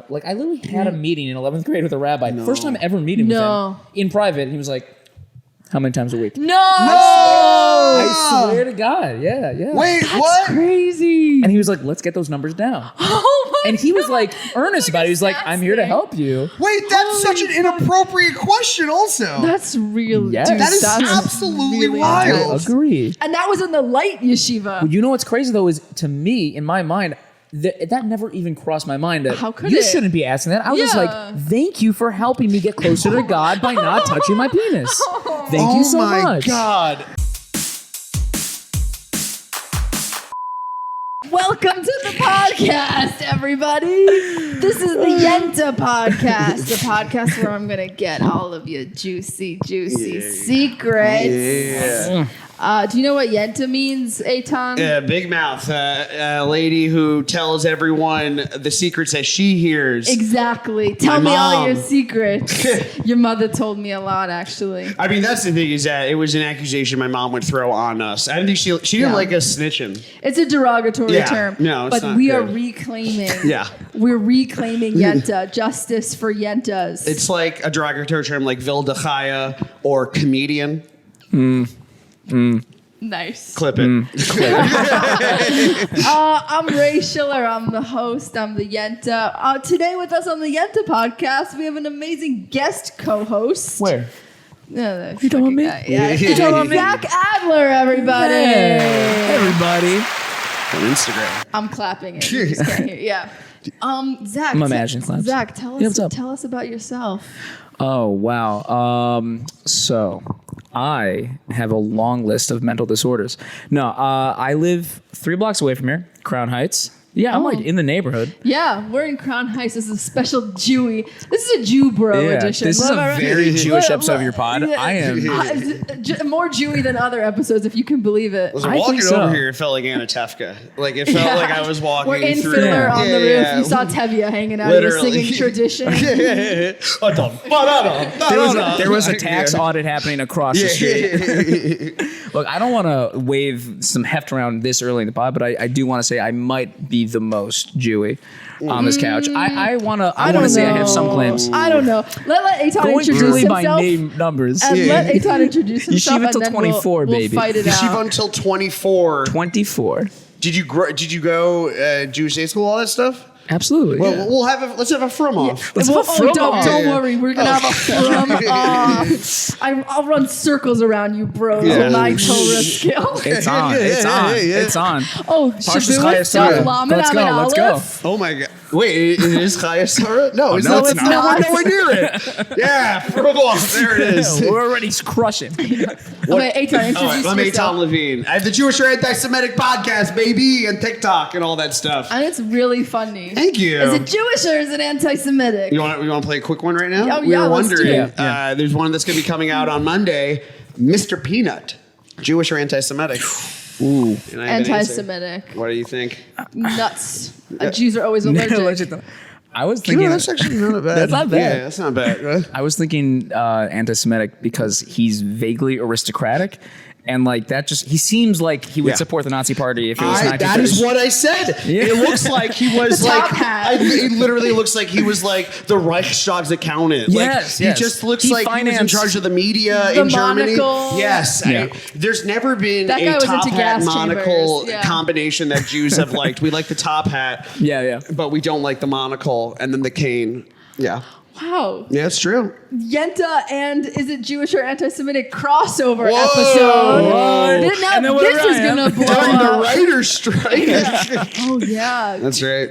Like, I literally had a meeting in 11th grade with a rabbi. First time ever meeting with him in private. And he was like, how many times a week? No! I swear to God. Yeah. Wait, That's what? crazy. And he was like, let's get those numbers down. Oh my And he was like earnest about it. He was like, assassin. I'm here to help you. Wait, that's such an inappropriate question also. That's real. Yes. Dude, That is that's absolutely really wild. intense. Agree. And that was in the light yeshiva. Well, you know what's crazy though is, to me, in my mind, that never even crossed my mind. That How could you it? shouldn't be asking that. I was just Yeah. like, thank you for helping me get closer to God by not touching my penis. Thank you so much. Oh my God. Welcome to the podcast, everybody. This is the Yenta podcast, the podcast where I'm going to get all of your juicy secrets. Yeah. Do you know what Yenta means, Eitan? Big mouth. A lady who tells everyone the secrets that she hears. Exactly. Tell My me all mom. your secrets. Your mother told me a lot, actually. I mean, that's the thing is that it was an accusation my mom would throw on us. I didn't think she didn't like us snitching. It's a derogatory term. No, it's but not we are good. reclaiming. Yeah. We're reclaiming Yenta, justice for Yentas. It's like a derogatory term like Vildachaya or comedian. Nice. Clip it. I'm Ray Schiller. I'm the host. I'm the Yenta. Today with us on the Yenta podcast, we have an amazing guest co-host. Where? No, You talking about me? Yeah. You talking about me? Zach Adler, everybody. Hey, everybody. On Instagram. I'm clapping it. You just can't hear. Yeah. Zach. I'm imagining claps. Zach, tell Yeah, what's us. up? Tell us about yourself. Oh, wow. So I have a long list of mental disorders. No, I live 3 blocks away from here, Crown Heights. Yeah, I'm like in the neighborhood. Yeah, we're in Crown Heights. This is a special Jewy. This is a Jew bro edition. This is a very Jewish episode of your pod. Yeah. I am. More Jewy than other episodes, if you can believe it. Listen, I walking think so. over here, it felt like Anna Tefka. Like it felt like I was walking We're in through. Fiddler on the roof. Yeah. You saw Tevye hanging out Literally. here singing tradition. There was a tax audit happening across the street. Look, I don't want to wave some heft around this early in the pod, but I do want to say I might be the most Jewy on this couch. I want to say I have some claims. I don't know. Let Eitan Going introduce purely by himself. name numbers. And let Eitan introduce himself. Yeshiva and till then 24, we'll baby. fight it Yeshiva out. until 24. 24. Did you go Jewish day school, all that stuff? Absolutely. Well, yeah. let's have a from off. Let's have a from don't off. don't worry. We're going to have a from off. I'll run circles around you, bro. Yeah. My Torah skill. It's on. It's on. It's on. Oh, Parshas Shavuot Chayes stuff. Torah. Lamed Let's go. Amin Let's go. Aleph. Oh my God! Wait, it is Chayes Torah? No, it's no, not. it's not. We're nowhere near it. Yeah, from off. There it is. We're already crushing. Okay, Eitan, introduce I'm Eitan yourself. Levine. I have the Jewish or Antisemitic podcast, baby, and TikTok and all that stuff. And it's really funny. Thank you. Is it Jewish or is it anti-Semitic? You want to play a quick one right now? Oh, We yeah, were let's do wondering. it. Yeah. There's one that's going to be coming out on Monday. Mr. Peanut, Jewish or anti-Semitic? Ooh. And I have an answer. Anti-Semitic. What do you think? Nuts. Jews are always allergic. I was You thinking. know, that's actually not bad. That's not bad. Yeah, that's not bad. Right? I was thinking anti-Semitic because he's vaguely aristocratic. And like that, he seems like he would Yeah. support the Nazi Party if it was 1930s. That is what I said. Yeah. It looks like he was The like. top hat. It literally looks like he was like the Reichstag's accountant. Yes, like, yes. He just looks He like he was in financed charge of the media the in Germany. monocle. Yes, Yeah. there's never been That guy a was top into hat gas monocle chambers, yeah. combination that Jews have liked. We like the top hat, Yeah. but we don't like the monocle and then the cane. Yeah, Wow. yeah, it's true. Yenta and is it Jewish or anti-Semitic crossover Whoa. episode? What? Now And then what this did is I gonna have? blow During the up. writer's strike. Oh yeah. That's right.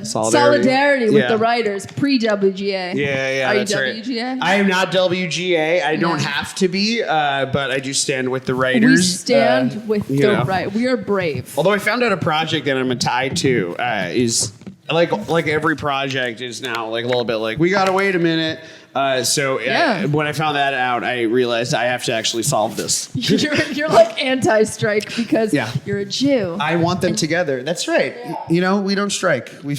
Solidarity with Yeah. the writers pre-WGA. Yeah, Are you that's right. WGA? I am not WGA. I don't No. have to be, but I do stand with the writers. We stand with you the know. right. We are brave. Although I found out a project that I'm tied to is like every project is now like a little bit like we gotta wait a minute. When I found that out, I realized I have to actually solve this. You're like anti-strike because you're a Jew. I want them together. That's right. Yeah. We don't strike. We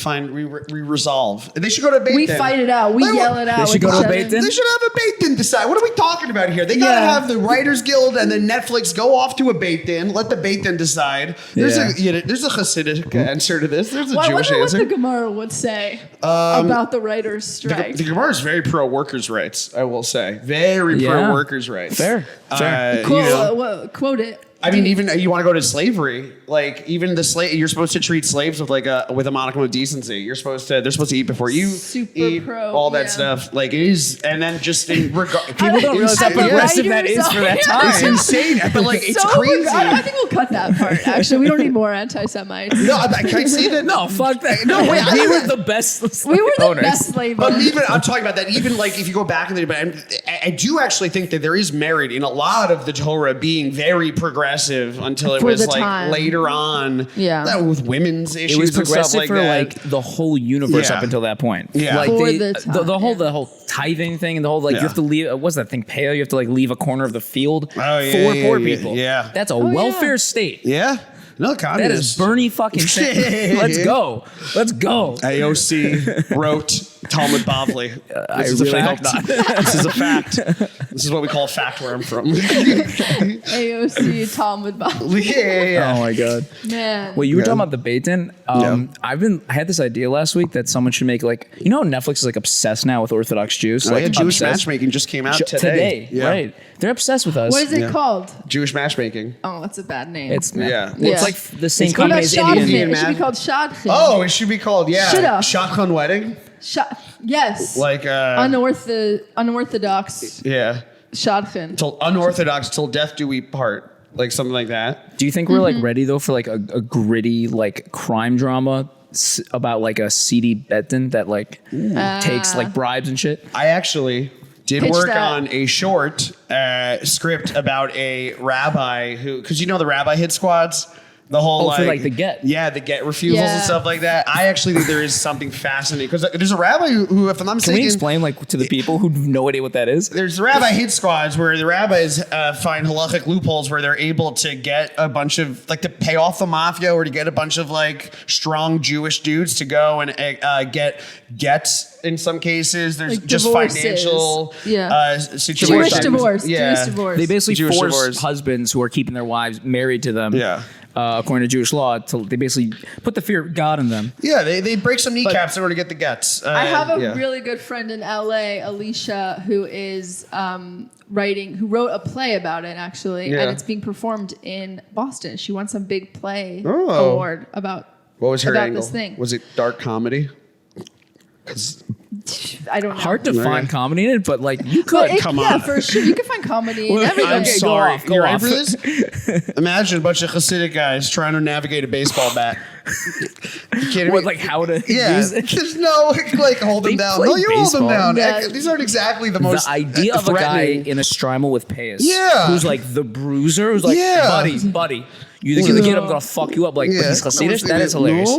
resolve. They should go to Beit Din. We fight it out. We yell it out. They should go to Beit Din. They should have a Beit Din decide. What are we talking about here? They gotta have the Writers Guild and then Netflix go off to a Beit Din. Let the Beit Din decide. There's a Hasidic answer to this. There's a Jewish answer. What the Gemara would say about the writers' strike. The Gemara is very pro workers' rights. I will say very pro workers' rights. Fair. Quote it. I mean, even you want to go to slavery, like even the slave, you're supposed to treat slaves with a modicum of decency. They're supposed to eat before you eat, all that stuff. Like it is, and then just in regard, people don't realize how progressive that is for that time. It's insane, but like it's crazy. I think we'll cut that part. Actually, we don't need more anti-Semites. No, I can't say that. No, fuck that. No, wait, we were the best. We were the best slave owners. But even I'm talking about that. Even like if you go back in the, but I do actually think that there is merit in a lot of the Torah being very progressive until it was like time. Later on, with women's issues. It was progressive and stuff like for that. like the whole universe up until that point. Yeah, like for the whole tithing thing and the whole like you have to leave. What's that thing? Pale. You have to like leave a corner of the field for poor people. Yeah, that's a welfare state. Yeah. No, communist. That is Bernie fucking Sanders. Let's go. AOC wrote Talmud Bavli. This is really a fact. hope not. This is a fact. This is what we call a fact where I'm from. AOC Talmud Bavli. Yeah. Oh my god. Man. Wait, you were talking about the Beit Din. I had this idea last week that someone should make like Netflix is like obsessed now with Orthodox Jews. Like Jewish matchmaking just came out today. Right? They're obsessed with us. What is it called? Jewish matchmaking. Oh, that's a bad name. It's It's like the same What company about as Shadchan? Indian. It should be called Shadchan. Oh, it should be called Shadchan wedding. Yes. Like unorthodox. Yeah. Shadchan. Till unorthodox till death do we part. Like something like that. Do you think we're like ready though for like a gritty like crime drama about like a seedy Beit Din that like takes like bribes and shit? I actually did work on a short script about a rabbi who, because the rabbi hit squads. The whole for like the get. Yeah, the get refusals and stuff like that. I actually think there is something fascinating because there's a rabbi who if I'm not mistaken. Can we explain like to the people who have no idea what that is? There's the rabbi hit squads where the rabbis find halachic loopholes where they're able to get a bunch of like to pay off the mafia or to get a bunch of like strong Jewish dudes to go and get gets in some cases. There's like just divorces. Financial situations. Jewish divorce. Yeah. Jewish divorce. They basically Jewish force divorce. husbands who are keeping their wives married to them. Yeah. According to Jewish law, they basically put the fear of God in them. Yeah, they break some kneecaps in order to get the gets. I have a really good friend in LA, Alicia, who is who wrote a play about it actually, and it's being performed in Boston. She won some big play award about what was her angle? This thing. Was it dark comedy? I don't know. Hard to find comedy in it, but like you could. Come on. Yeah, for sure. You can find comedy in everything. I'm sorry. Go You ready off. for this? Imagine a bunch of Hasidic guys trying to navigate a baseball bat. You kidding What, me? like how to Yeah, use it? there's no like hold them They down. play No, you hold them baseball. down. Yeah. These aren't exactly the most The idea of a guy threatening. in a strimal with payas, Yeah. who's like the bruiser, who's like, Yeah. buddy, you think you're the kid? I'm gonna fuck you up. Like, but he's Hasidic. That is hilarious.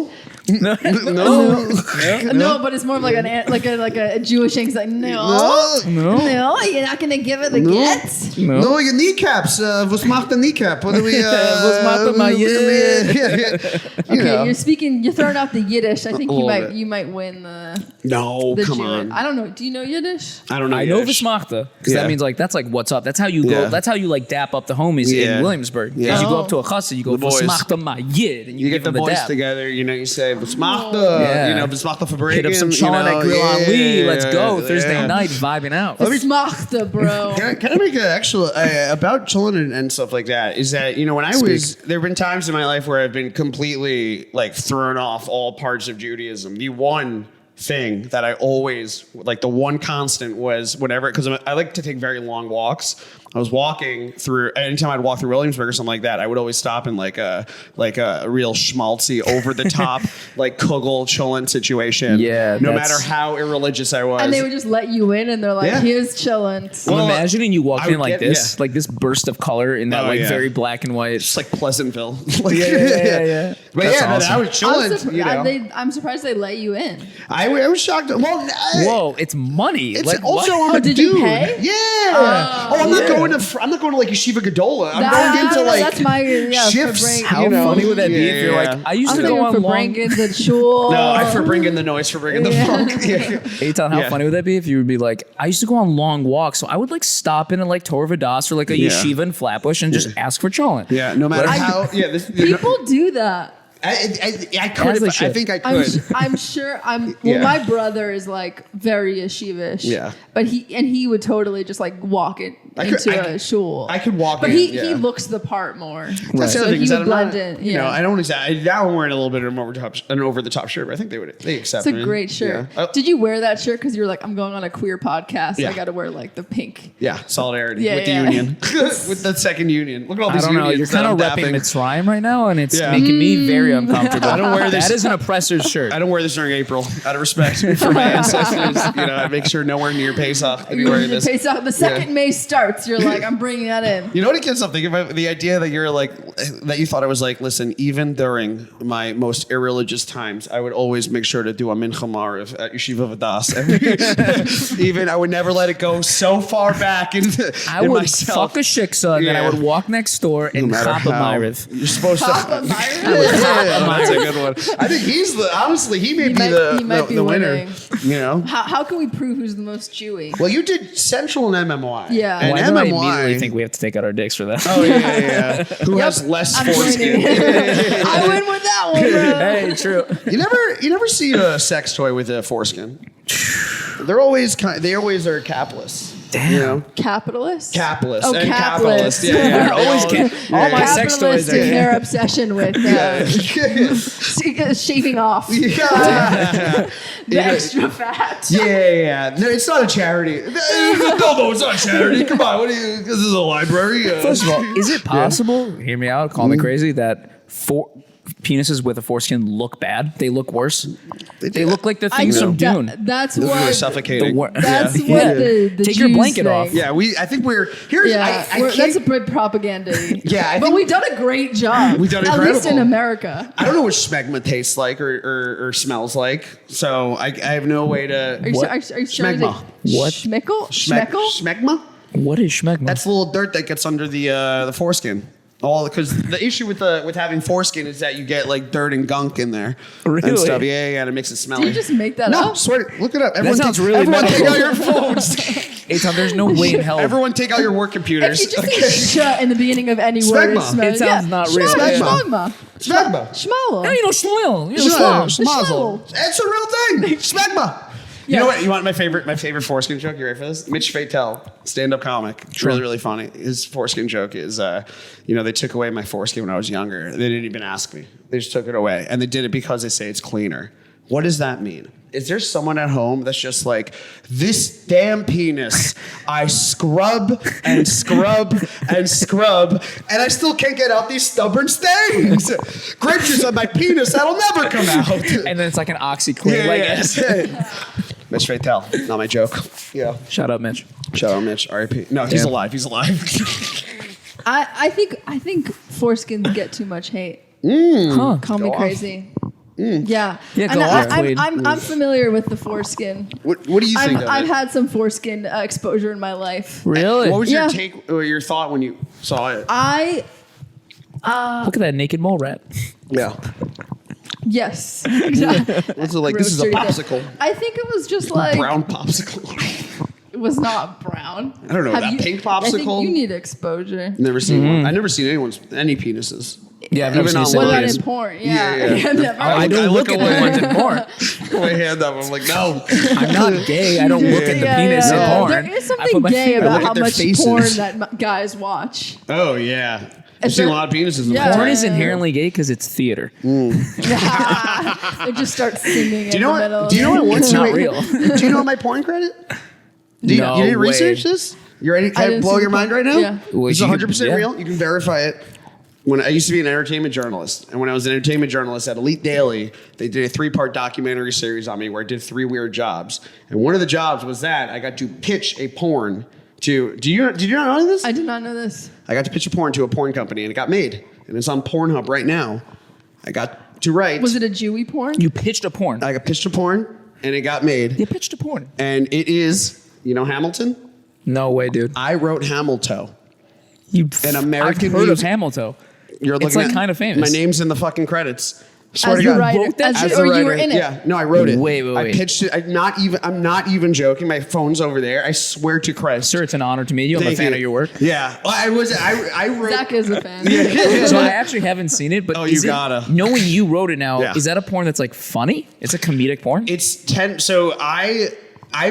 No. No, but it's more of like a Jewish thing. It's like no, you're not gonna give it the gets. No, your kneecaps. Was macht the kneecap? What do we? Was macht my You're throwing out the Yiddish. I think you might win the. No, come Jewish. on. I don't know. Do you know Yiddish? I don't know. I know Yiddish. Vishmachta because that means like that's like what's up. That's how you go. Yeah. That's how you like dap up the homies in Williamsburg. Yeah. You go up to a chassid, you go The boys. Vishmachta my Yid, and you You give get the them the boys dap. together, you say, V'smachta, Yeah. V'smachta for Hit up some Sean at Grill on Lee. Let's go Thursday night, vibing out. Smachta, bro. Can I make an actual, about children and stuff like that, is that, when I was, there have been times in my life where I've been completely, like, thrown off all parts of Judaism. The one thing that the one constant was whenever, because I like to take very long walks I was walking through. Anytime I'd walk through Williamsburg or something like that, I would always stop in like a real schmaltzy, over the top, like Kugel chillin' situation. Yeah, no matter how irreligious I was. And they would just let you in, and they're like, "Here's chillin'." I'm imagining you walking in like this, like this burst of color in that very black and white, just like Pleasantville. yeah. But That's awesome. I was chilling. I'm surprised they let you in. I was shocked. Well, whoa, it's money. It's like, also what? I'm a did dude. you pay? Yeah. I'm not going to like yeshiva Gedola. I'm going into like that's my shifts. How funny would that be if you're like, I used to go on for long. bringing the shul. No, I for bringing the noise, for bringing the funk. Eitan, how funny would that be if you would be like, I used to go on long walks, so I would like stop in at like Torah Vodaas or like a yeshiva in Flatbush and just ask for cholent. Yeah, no matter how. Yeah, people do that. I could. I think I could. I'm sure. My brother is like very yeshivish. Yeah. But he would totally just like walk into a shul. I could walk. But in, he looks the part more. That's the So other thing. he Is that would I'm blend not, in. You know, Yeah. I don't exactly. Now I'm wearing a little bit of an over the top shirt, but I think they accept It's me. a great shirt. Yeah. Did you wear that shirt because you were like, I'm going on a queer podcast? Yeah. I got to wear like the pink. Yeah, solidarity Yeah, with the union, with the second union. Look at all I these don't know. unions. You're kind of repping Mitzrayim right now, and it's making me very uncomfortable. I don't wear this. That is an oppressor's shirt. I don't wear this during April out of respect for my ancestors. I make sure nowhere near Pesach to be wearing this. Pesach, the second May starts, you're like, I'm bringing that in. You know what I can't stop thinking about? The idea that you're like, that you thought I was like, listen, even during my most irreligious times, I would always make sure to do a mincha marav at yeshiva Vodaas. Even I would never let it go so far back into I would myself. fuck a shiksa, and then I would walk next door and chop a myrith. You're supposed to. Papa Myron? That's a good one. I think he's honestly, he may be the winner. You know? How can we prove who's the most Jewy? Well, you did Central and MMY. Yeah. And Why do I immediately MMY. think we have to take out our dicks for that? Oh, yeah. Who has less foreskin? I win with that one, bro. Hey, true. You never see a sex toy with a foreskin. They always are capless. Damn. You know? Capitalist? Capitalist. Oh, And capitalist. Yeah. They're always all my sex Capitalist toys are. in their obsession with shaving off Yeah. the extra fat. Yeah. No, it's not a charity. No, it's not a charity. Come on. What are you? This is a library. First of all, is it possible? Hear me out. Call me crazy. That penises with a foreskin look bad. They look worse. They look like the things from Dune. That's They're what. suffocating. That's what the Take your Jews blanket think. off. Yeah, I think we're here. Yeah, that's a bit propaganda. Yeah, but we've done a great job. We've done at least in incredible. America. I don't know what schmegma tastes like or smells like, so I have no way to. Are you Schmegma. What? Schmeckle? Schmeckle? Schmegma? What is schmegma? That's the little dirt that gets under the foreskin. Because the issue with having foreskin is that you get like dirt and gunk in there Really? and stuff. Yeah, and it makes it smelly. Did you just make that No, up? swear. Look it up. Everyone sounds take, really everyone take medical. out your phones. Eitan, there's no way in hell. Everyone take out your work computers. If you just say "sh" in the beginning of any word, it Smegma. smells. It sounds not real. Schmegma. Schmegma. Schmegma. No, you know schmoil. You know Schmoil. schmoil. Schmozzle. It's a real thing. Schmegma. You know what? You want my favorite foreskin joke? You ready for this? Mitch Fatel, stand-up comic. It's really, really funny. His foreskin joke is, they took away my foreskin when I was younger. They didn't even ask me. They just took it away. And they did it because they say it's cleaner. What does that mean? Is there someone at home that's just like, this damn penis, I scrub and scrub and scrub, and I still can't get out these stubborn stains. Grape juice on my penis, that'll never come out. And then it's like an OxyClean. Mitch Fatel, not my joke. Yeah. Shout out, Mitch. Shout out Mitch, R.I.P. No, he's alive. He's alive. I think foreskins get too much hate. Huh. Call me crazy. Yeah. Yeah, And go off, Quaid. I'm familiar with the foreskin. What do you think of I've it? had some foreskin exposure in my life. Really? What was your Yeah. take or your thought when you saw it? Look at that naked mole rat. Yeah. Yes. What's it like? This is a Roastery. popsicle. I think it was just like Brown popsicle. it was not brown. I don't know, Have that you- pink I think popsicle? you need exposure. Never seen one. I've never seen any penises. Yeah, I've never Even seen on a What What about penis. in porn? Yeah. Yeah. Never. I don't look at the ones in porn. Put my hand up. I'm like, no. I'm not gay. I don't look at the penis in porn. There is I put something my gay finger- look about at how their much faces. porn that guys watch. Oh, yeah. I've Is seen a there- lot of penises in Yeah. porn. Porn is inherently gay because it's theater. They just start singing Do you know in the middle. what? Do you know what? It's not real. Do you know my porn credit? You didn't way. research this? You ready? Can I blow your mind right now? Yeah. Well, This is you 100% real. You can verify it. When I used to be an entertainment journalist, and when I was an entertainment journalist at Elite Daily, they did a 3-part documentary series on me where I did 3 weird jobs. And one of the jobs was that I got to pitch a porn to. Did you not know this? I did not know this. I got to pitch a porn to a porn company, and it got made, and it's on Pornhub right now. I got to write. Was it a Jewy porn? You pitched a porn. I got pitched a porn, and it got made. You pitched a porn. And it is, Hamilton? No way, dude. I wrote Hamilton. An American I've heard music- of Hamilton. You're looking It's like at kind of famous. My name's in the fucking credits. Swear As to the God. writer, Wrote that as shit? you, or you were in it. Yeah, no, I wrote it. Wait. I pitched it. I'm not even joking. My phone's over there. I swear to Christ. Sir, it's an honor to meet you. I'm a Thank fan you. of your work. Yeah, well, I wrote. Zach is a fan. So I actually haven't seen it, but Oh, is you it, gotta. knowing you wrote it now, Yeah. is that a porn that's like funny? It's a comedic porn? It's 10. So I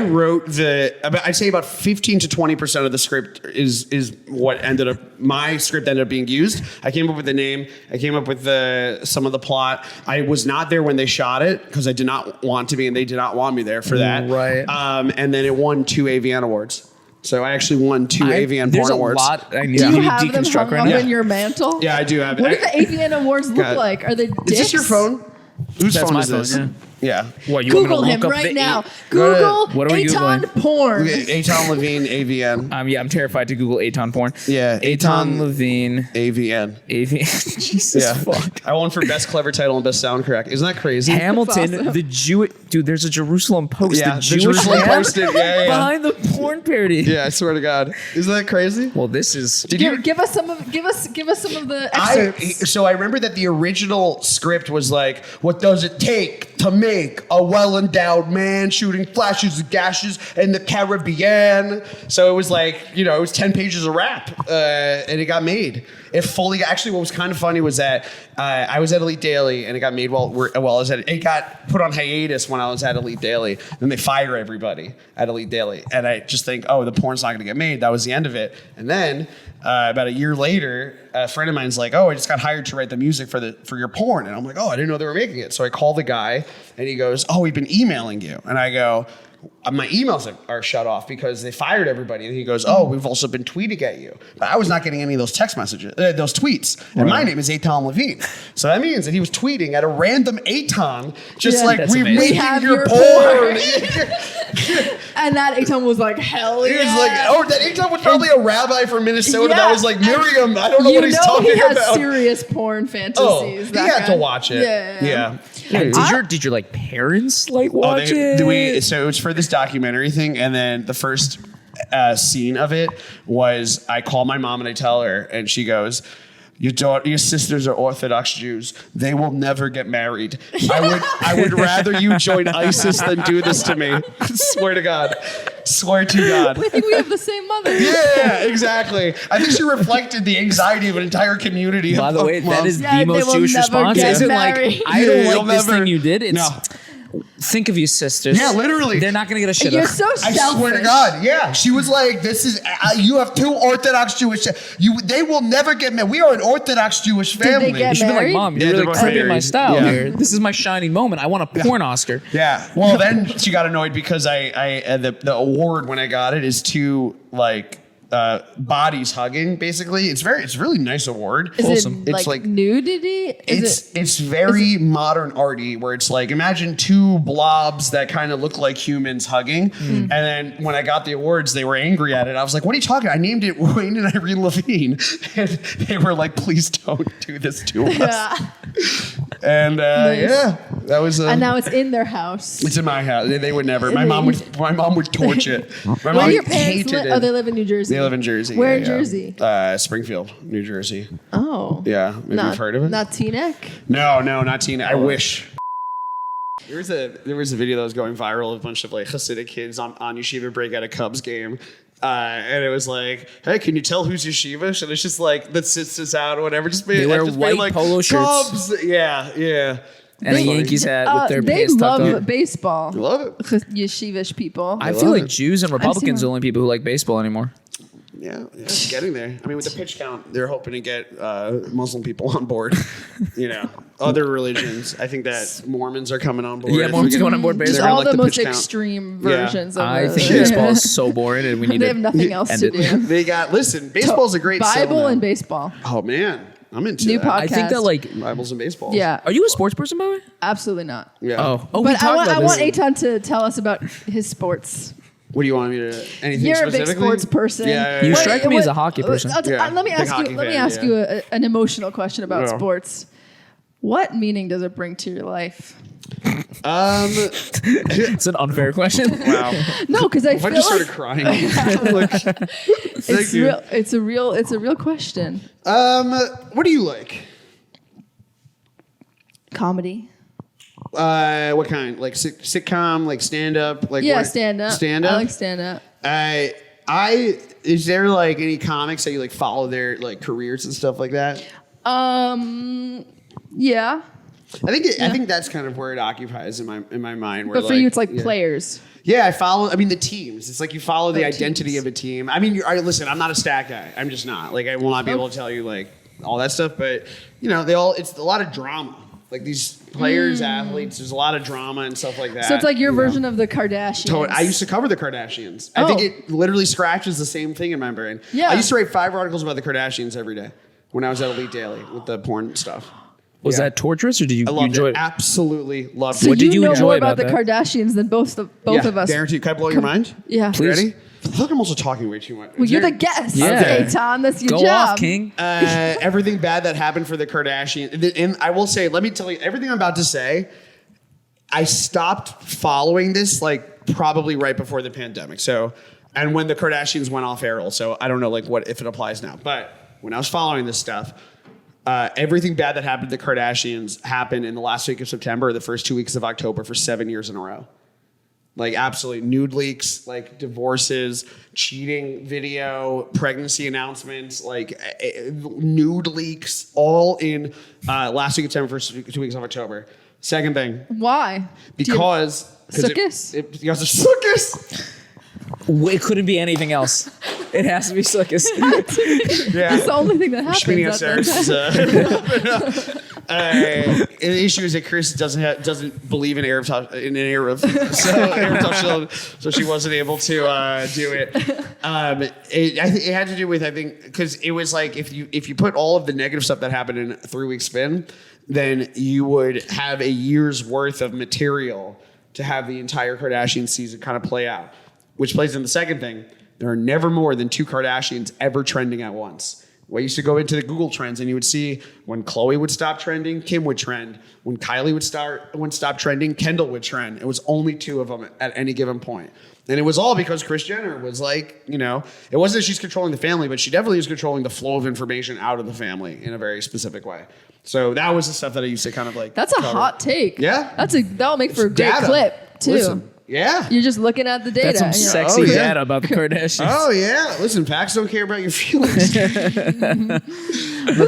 wrote I'd say about 15 to 20% of the script is what ended up, my script ended up being used. I came up with the name. I came up with some of the plot. I was not there when they shot it because I did not want to be, and they did not want me there for that. Right. And then it won 2 AVN awards. So I actually won 2 AVN there's porn a awards. lot I need Do you you to have them deconstruct hung right up now. in your mantle? Yeah, I do have. What do the AVN awards look God. like? Are they dicks? Is this your phone? Whose That's phone my is this? phone, Yeah. What, you want me to Google him look up right the now. Go ahead. Google What are we Eitan Googling? porn. Eitan Levine AVN. Yeah, I'm terrified to Google Eitan porn. Yeah, Eitan Levine. AVN. Jesus Yeah. fuck. I won for best clever title and best sound correct. Isn't that crazy? Hamilton, awesome. the Jew. Dude, there's a Jerusalem Post. Yeah, the the Jewish Jerusalem man Post did, yeah. behind the porn parody. Yeah, I swear to God. Isn't that crazy? Well, this is. Give us some of the excerpts. So I remember that the original script was like, what does it take to make a well-endowed man shooting flashes and gashes in the Caribbean? So it was like, it was 10 pages of rap, and it got made. It fully, actually, what was kind of funny was that I was at Elite Daily, and it got made it got put on hiatus when I was at Elite Daily. Then they fire everybody at Elite Daily. And I just think, the porn's not going to get made. That was the end of it. And then about a year later, a friend of mine's like, I just got hired to write the music for your porn. And I'm like, I didn't know they were making it. So I call the guy, and he goes, we've been emailing you. And I go, my emails are shut off because they fired everybody. And he goes, we've also been tweeting at you. But I was not getting any of those text messages, those tweets. And my name is Eitan Levine. So that means that he was tweeting at a random Eitan, just like, That's we're amazing. making We have your your porn. And that Eitan was like, hell yeah. He was like, that Eitan was probably a rabbi from Minnesota that Yeah. was like, Miriam, I don't know what he's talking he has about. serious porn fantasies. He that had guy. to watch it. Yeah. Did your like parents like watch it? So it was for this documentary thing, and then the first scene of it was I call my mom and I tell her, and she goes, your sisters are Orthodox Jews. They will never get married. I would rather you join ISIS than do this to me. Swear to God. Swear to God. I think we have the same mother. Yeah, exactly. I think she reflected the anxiety of an entire community. By the way, that is Yeah, the they most will Jewish never response. get Isn't married. like I don't You'll like this never- thing you did. It's No. think of your sisters. Yeah, literally. They're not gonna get a shit. You're up. so I selfish. swear to God, yeah. She was like, "This is you have 2 Orthodox Jewish. They will never get married. We are an Orthodox Jewish family." they get You should be like, married? Mom, Yeah, you're they're really both crimping my married. style Yeah. here. This is my shining moment. I want a porn Oscar. Yeah. Well, then she got annoyed because the award when I got it is 2 like bodies hugging. Basically, it's really nice award. Is Wholesome. it It's like, like- nudity? It's very modern arty where it's like imagine 2 blobs that kind of look like humans hugging, and then when I got the awards, they were angry at it. I was like, "What are you talking?" I named it Wayne and Irene Levine, and they were like, "Please don't do this to us." Yeah. And Nice. yeah, that was. And now it's in their house. It's in my house. They would never. My mom would torch it. My Where mom do your parents hated live? it. Oh, they live in New Jersey. They live in Jersey. Where yeah, in yeah. Jersey? Springfield, New Jersey. Oh. Yeah, maybe you've heard of it. Not Teaneck? No, not Tina. I wish. There was a video that was going viral of a bunch of like Hasidic kids on yeshiva break at a Cubs game. And it was like, hey, can you tell who's yeshiva? And it's just like that sits us out or whatever. They wear white like, polo shirts. Cubs. Yeah. And a Yankees hat with their they pants tucked love up. baseball. I love it. Yeshivish people. I feel love like it. Jews and Republicans are seen the only people who like baseball anymore. Yeah, it's getting there. I mean, with the pitch count, they're hoping to get Muslim people on board. Other religions. I think that Mormons are coming on board. Yeah, Mormons are coming on board basically. Just all like the most pitch count. extreme versions of I think baseball is so boring, and we need They to have nothing else to do. They got baseball's a great Bible sell and now. baseball. Oh man, I'm into New that. podcast. I think that like, Bibles and baseball. Yeah. are you a sports person, by the way? Absolutely not. Yeah. Oh, But I want Eitan to tell us about his sports. What do you want me to? Anything You're a big specifically? sports person. Yeah. You strike me as a hockey person. Let me Big ask you. hockey Let me fan, ask yeah. you an emotional question about Yeah. sports. What meaning does it bring to your life? It's an unfair question. Wow. No, because I I feel just like started crying. Like, it's you. real. It's a real question. what do you like? Comedy. What kind? Like sitcom? Like stand up? Like Yeah, what? stand up. Stand up. I like stand up. I is there like any comics that you like follow their like careers and stuff like that? Yeah. I think that's kind of where it occupies in my mind. Where But for you, it's like yeah. players. Yeah, I follow. I mean, the teams. It's like you follow the identity teams. of a team. I mean, listen. I'm not a stat guy. I'm just not. Like, I will not be able to tell you like all that stuff. But it's a lot of drama. Like these players, athletes. There's a lot of drama and stuff like that. So it's like your you know? version of the Kardashians. I used to cover the Kardashians. I think it literally scratches the same thing in my brain. Yeah. I used to write 5 articles about the Kardashians every day when I was at Elite Daily with the porn stuff. Was that torturous, or did you I loved enjoy it. it? Absolutely loved So it. What did you know enjoy more about about the that? Kardashians than both of us. Guaranteed. Can I blow your mind? Yeah. Please. Ready? I feel like I'm also talking way too much. Well, you're the guest. Yeah. Okay, Tom, that's your Go job. off, King. Everything bad that happened for the Kardashians. And I will say, let me tell you, everything I'm about to say, I stopped following this like probably right before the pandemic. So, and when the Kardashians went off air, so I don't know like what if it applies now. But when I was following this stuff, everything bad that happened to the Kardashians happened in the last week of September, or the first 2 weeks of October for 7 years in a row. Like absolutely nude leaks, like divorces, cheating video, pregnancy announcements, like nude leaks, all in last week of September, first 2 weeks of October. Second thing, Why? because Succus? because of succus. It couldn't be anything else. It has to be circus. That's the only thing that happens. Speaking of at that Sarah's, time. the issue is that Kris doesn't believe in Erev Tashil, so she wasn't able to do it. It had to do with because it was like if you put all of the negative stuff that happened in a 3-week spin, then you would have a year's worth of material to have the entire Kardashian season kind of play out. Which plays in the second thing. There are never more than 2 Kardashians ever trending at once. I used to go into the Google Trends and you would see when Khloe would stop trending, Kim would trend. When Kylie would stop trending, Kendall would trend. It was only 2 of them at any given point. And it was all because Kris Jenner was like, it wasn't that she's controlling the family, but she definitely was controlling the flow of information out of the family in a very specific way. So that was the stuff that I used to kind of like. That's a cover. hot take. Yeah. That'll make for a great Data. clip too. Listen, yeah. You're just looking at the data. That's some and you're like, sexy oh, yeah. data about the Kardashians. Oh yeah, listen, facts don't care about your feelings. Who Ben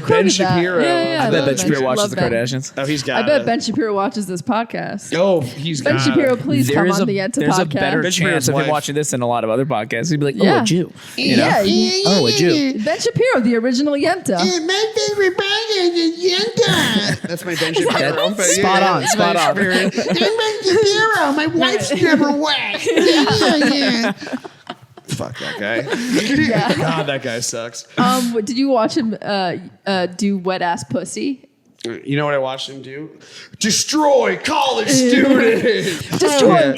quoted that? Shapiro. Yeah, I bet love Ben Shapiro watches Love the Ben. Kardashians. Oh, he's got. I bet Ben Shapiro watches this podcast. Oh, he's Ben got. Shapiro, please come on the Yenta There's podcast. a better Ben Shapiro's chance of him wife. watching this than a lot of other podcasts. He'd be like, oh, Yeah. a Jew. Yeah, Oh, a Jew. Ben Shapiro, the original Yenta. My favorite band is Yenta. That's my Ben Shapiro. That's spot on, spot on. Ben Shapiro. My wife's never wet. Yeah. Fuck that guy. God, that guy sucks. Did you watch him do wet ass pussy? You know what I watched him do? Destroy college students. Destroy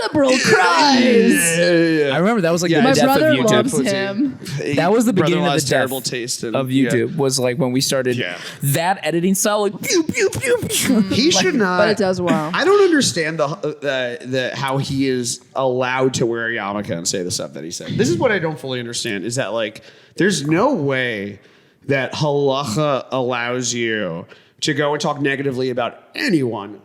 liberal cries. Yeah. I remember that was like Yeah, My the death brother of YouTube. loves him. That was the beginning of Brother-in-law's the terrible death taste of YouTube. Was like when we started that editing style, like pew pew pew pew. He should not. But it does well. I don't understand the how he is allowed to wear a yarmulke and say the stuff that he said. This is what I don't fully understand. Is that like there's no way that halacha allows you to go and talk negatively about anyone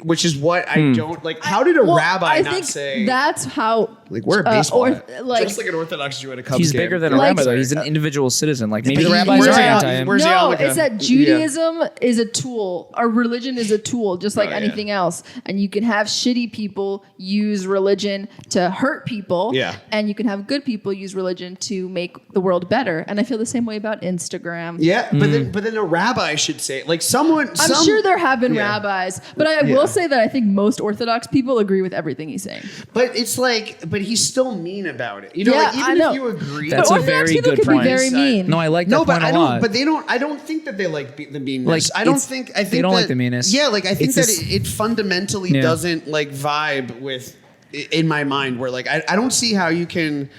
which is what I don't like. How did a rabbi I not think say that's how like we're a baseball or, hat. like, Just like an Orthodox Jew at a Cubs He's game. bigger than a Like- rabbi, though. He's an individual citizen. Like, maybe But the he- rabbis where's are the- anti him. where's the no, yarmulke? it's that Judaism is a tool. Our religion is a tool, just like Oh, yeah. anything else. And you can have shitty people use religion to hurt people. Yeah. And you can have good people use religion to make the world better. And I feel the same way about Instagram. Yeah, but then a rabbi should say like someone. I'm sure there have been Yeah. rabbis, but I will say that I think most Orthodox people agree with everything he's saying. But it's like, but he's still mean about it. You know, Yeah, like I even know. if you agree, That's but a Orthodox very people good can point. be very mean. No, I like that no, point but a I lot. don't. But they don't. I don't think that they like the meanness. Like, I don't it's- think. I think they don't that, like the meanness. Yeah, like I think It's that this- it fundamentally Yeah. doesn't like vibe with in my mind. Where like I don't see how you can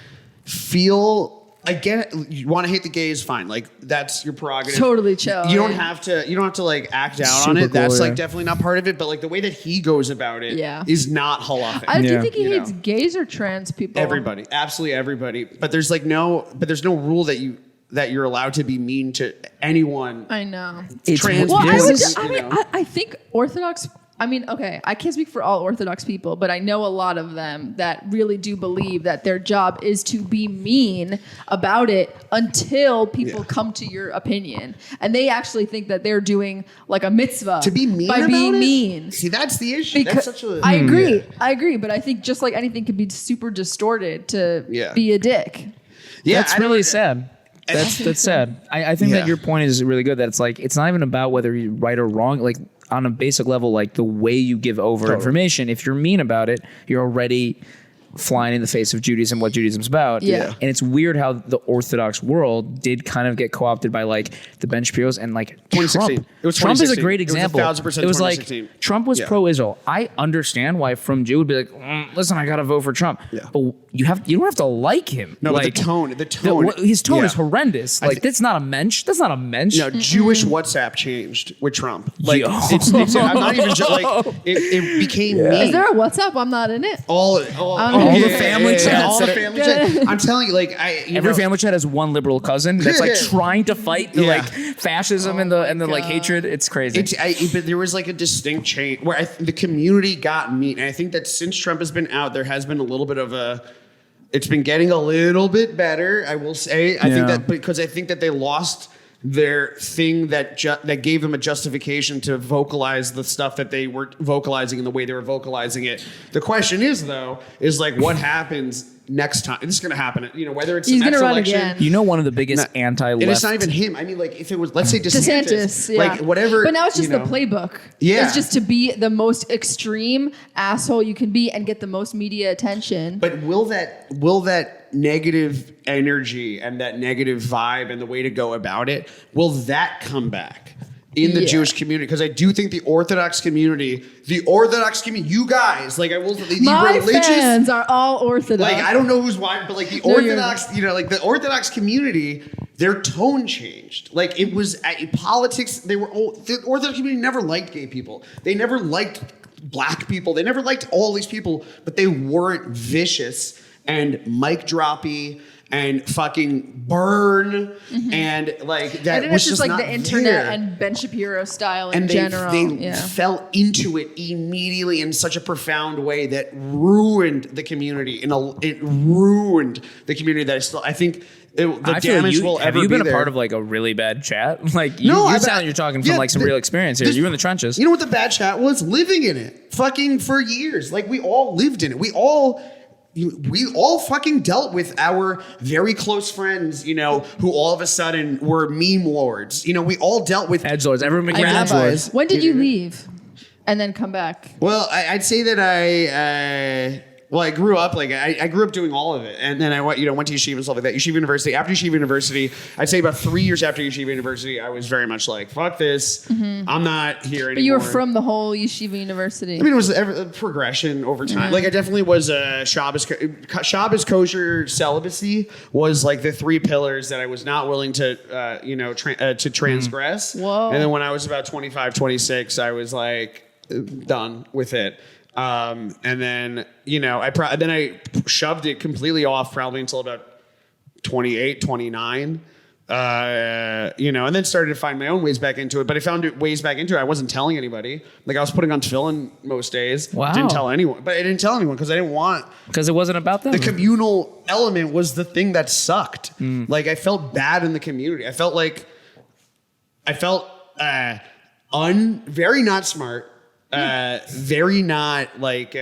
feel. I get it. You want to hate the gays, fine. Like that's your prerogative. Totally chill, You don't yeah. have to. You don't have to like act out Super on it. That's cool, like yeah. definitely not part of it. But like the way that he goes about it Yeah. is not halachic. Do you Yeah. think he You hates know. gays or trans people? Everybody, absolutely everybody. But there's like there's no rule that you're allowed to be mean to anyone. I know. It's- Trans Well, people, I you know. think Orthodox. I mean, okay, I can't speak for all Orthodox people, but I know a lot of them that really do believe that their job is to be mean about it until people Yeah. come to your opinion, and they actually think that they're doing like a mitzvah To be mean by about being it? mean. See, that's the issue. Because That's such a. I agree, Yeah. I agree, but I think just like anything can be super distorted to Yeah. be a dick. Yeah, That's I don't- really sad. That's sad. I think Yeah. that your point is really good. That it's like it's not even about whether you're right or wrong. Like on a basic level, like the way you give over information. If you're mean about it, you're already flying in the face of Judaism, what Judaism's about. Yeah. And it's weird how the Orthodox world did kind of get co-opted by like the Ben Shapiros and like 2016. Trump. It was Trump is a 2016. great It was example. 1000% It was like 2016. Trump was Yeah. pro-Israel. I understand why from Jew would be like, listen, I got to vote for Trump. Yeah. But you don't have to like him. No, but like, the tone. his tone Yeah. is horrendous. Like that's not a mensch. That's not a mensch. You know, Jewish WhatsApp changed with Trump. Like Yo. it's I'm not even just like it became mean. Is there a WhatsApp? I'm not in it. all the family chats all the that are- family chats. I'm telling you, like Every family chat has one liberal cousin that's like trying to fight the Yeah. like fascism and the like hatred. It's crazy. But there was like a distinct change where the community got mean. And I think that since Trump has been out, there has been a little bit of a. It's been getting a little bit better, I will say. I think that because I think that they lost their thing that gave them a justification to vocalize the stuff that they were vocalizing in the way they were vocalizing it. The question is, though, is like what happens next time? This is going to happen. You know, whether it's He's the next gonna run election. again. You know, one of the biggest And anti-left. it's not even him. I mean, like if it was, let's say DeSantis, yeah. like whatever. But now it's just you the know. playbook. Yeah. It's just to be the most extreme asshole you can be and get the most media attention. But will that negative energy and that negative vibe and the way to go about it, will that come back in the Yeah. Jewish community? Because I do think the Orthodox community, you guys, like I will, the My religious. fans are all Orthodox. Like I don't know who's why, but like the No, you're- Orthodox, you know, like the Orthodox community, their tone changed. Like it was politics. The Orthodox community never liked gay people. They never liked black people. They never liked all these people, but they weren't vicious and mic droppy and fucking burn and like that. I think was it's just like not the internet there. and Ben Shapiro style in And general. they yeah. fell into it immediately in such a profound way that ruined the community. It ruined the community that I think the I feel damage you, will have ever you be been a there. part of like a really bad chat? Like No, you're sounding you're talking from yeah, like some real experience here. You're in the trenches. You know what the bad chat was? Living in it, fucking for years. Like we all lived in it. We all fucking dealt with our very close friends, you know, who all of a sudden were meme lords. You know, we all dealt with Edgelords. Everyone became I know. edgelords. When did you leave and then come back? Well, I'd say that I grew up I grew up doing all of it, and then I went to yeshiva and stuff like that. Yeshiva University. After yeshiva University, I'd say about 3 years after yeshiva University, I was very much like, "Fuck this, I'm not here anymore." But you were from the whole yeshiva university. I mean, it was a progression over time. Like I definitely was a Shabbos kosher celibacy was like the 3 pillars that I was not willing to to transgress. Whoa. And then when I was about 25, 26, I was like done with it. And then I shoved it completely off probably until about 28, 29. And then started to find my own ways back into it. But I found ways back into it. I wasn't telling anybody. Like I was putting on tefillin most days. Wow. Didn't tell anyone. But I didn't tell anyone because I didn't want. Because it wasn't about them. The communal element was the thing that sucked. Like I felt bad in the community. I felt very not smart, very not like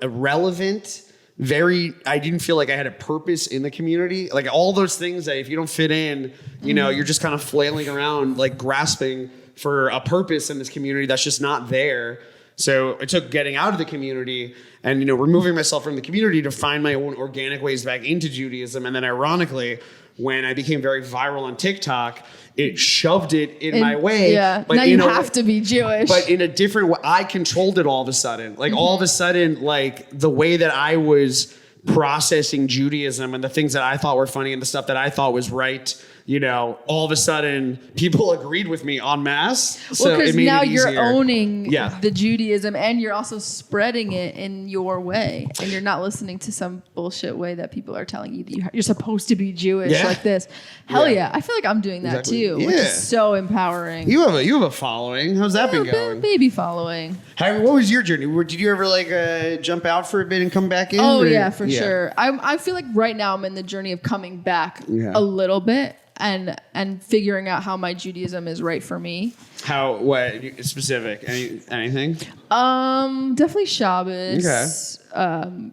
relevant. I didn't feel like I had a purpose in the community. Like all those things that if you don't fit in, you're just kind of flailing around, like grasping for a purpose in this community that's just not there. So it took getting out of the community and, removing myself from the community to find my own organic ways back into Judaism. And then ironically, when I became very viral on TikTok, it shoved it in my way. Yeah. But now you have to be Jewish. But in a different way, I controlled it all of a sudden. Like all of a sudden, like the way that I was processing Judaism and the things that I thought were funny and the stuff that I thought was right, all of a sudden people agreed with me en masse. Well, because now you're easier. owning the Judaism and you're also spreading it in your way. And you're not listening to some bullshit way that people are telling you that you're supposed to be Jewish like this. Hell yeah. I feel like I'm doing that too, which is so empowering. You have a following. How's that been going? Baby following. What was your journey? Did you ever jump out for a bit and come back in? Oh, yeah, for sure. I feel like right now I'm in the journey of coming back a little bit. And figuring out how my Judaism is right for me. What specific? Anything? Definitely Shabbos. Okay.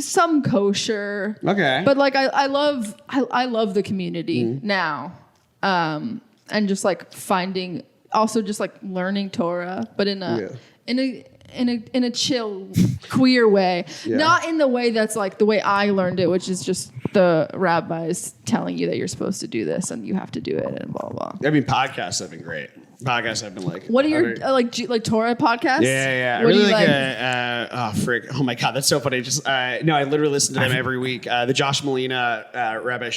Some kosher. Okay. But like I love the community now. And just like finding, also just like learning Torah, but in a chill, queer way. Not in the way that's like the way I learned it, which is just the rabbis telling you that you're supposed to do this and you have to do it and blah, blah, blah. I mean, podcasts have been great. Podcasts have been like... What are your, like Torah podcasts? Yeah. What I really do like... Oh my God, that's so funny. I literally listen to them every week. The Josh Molina, Rabbi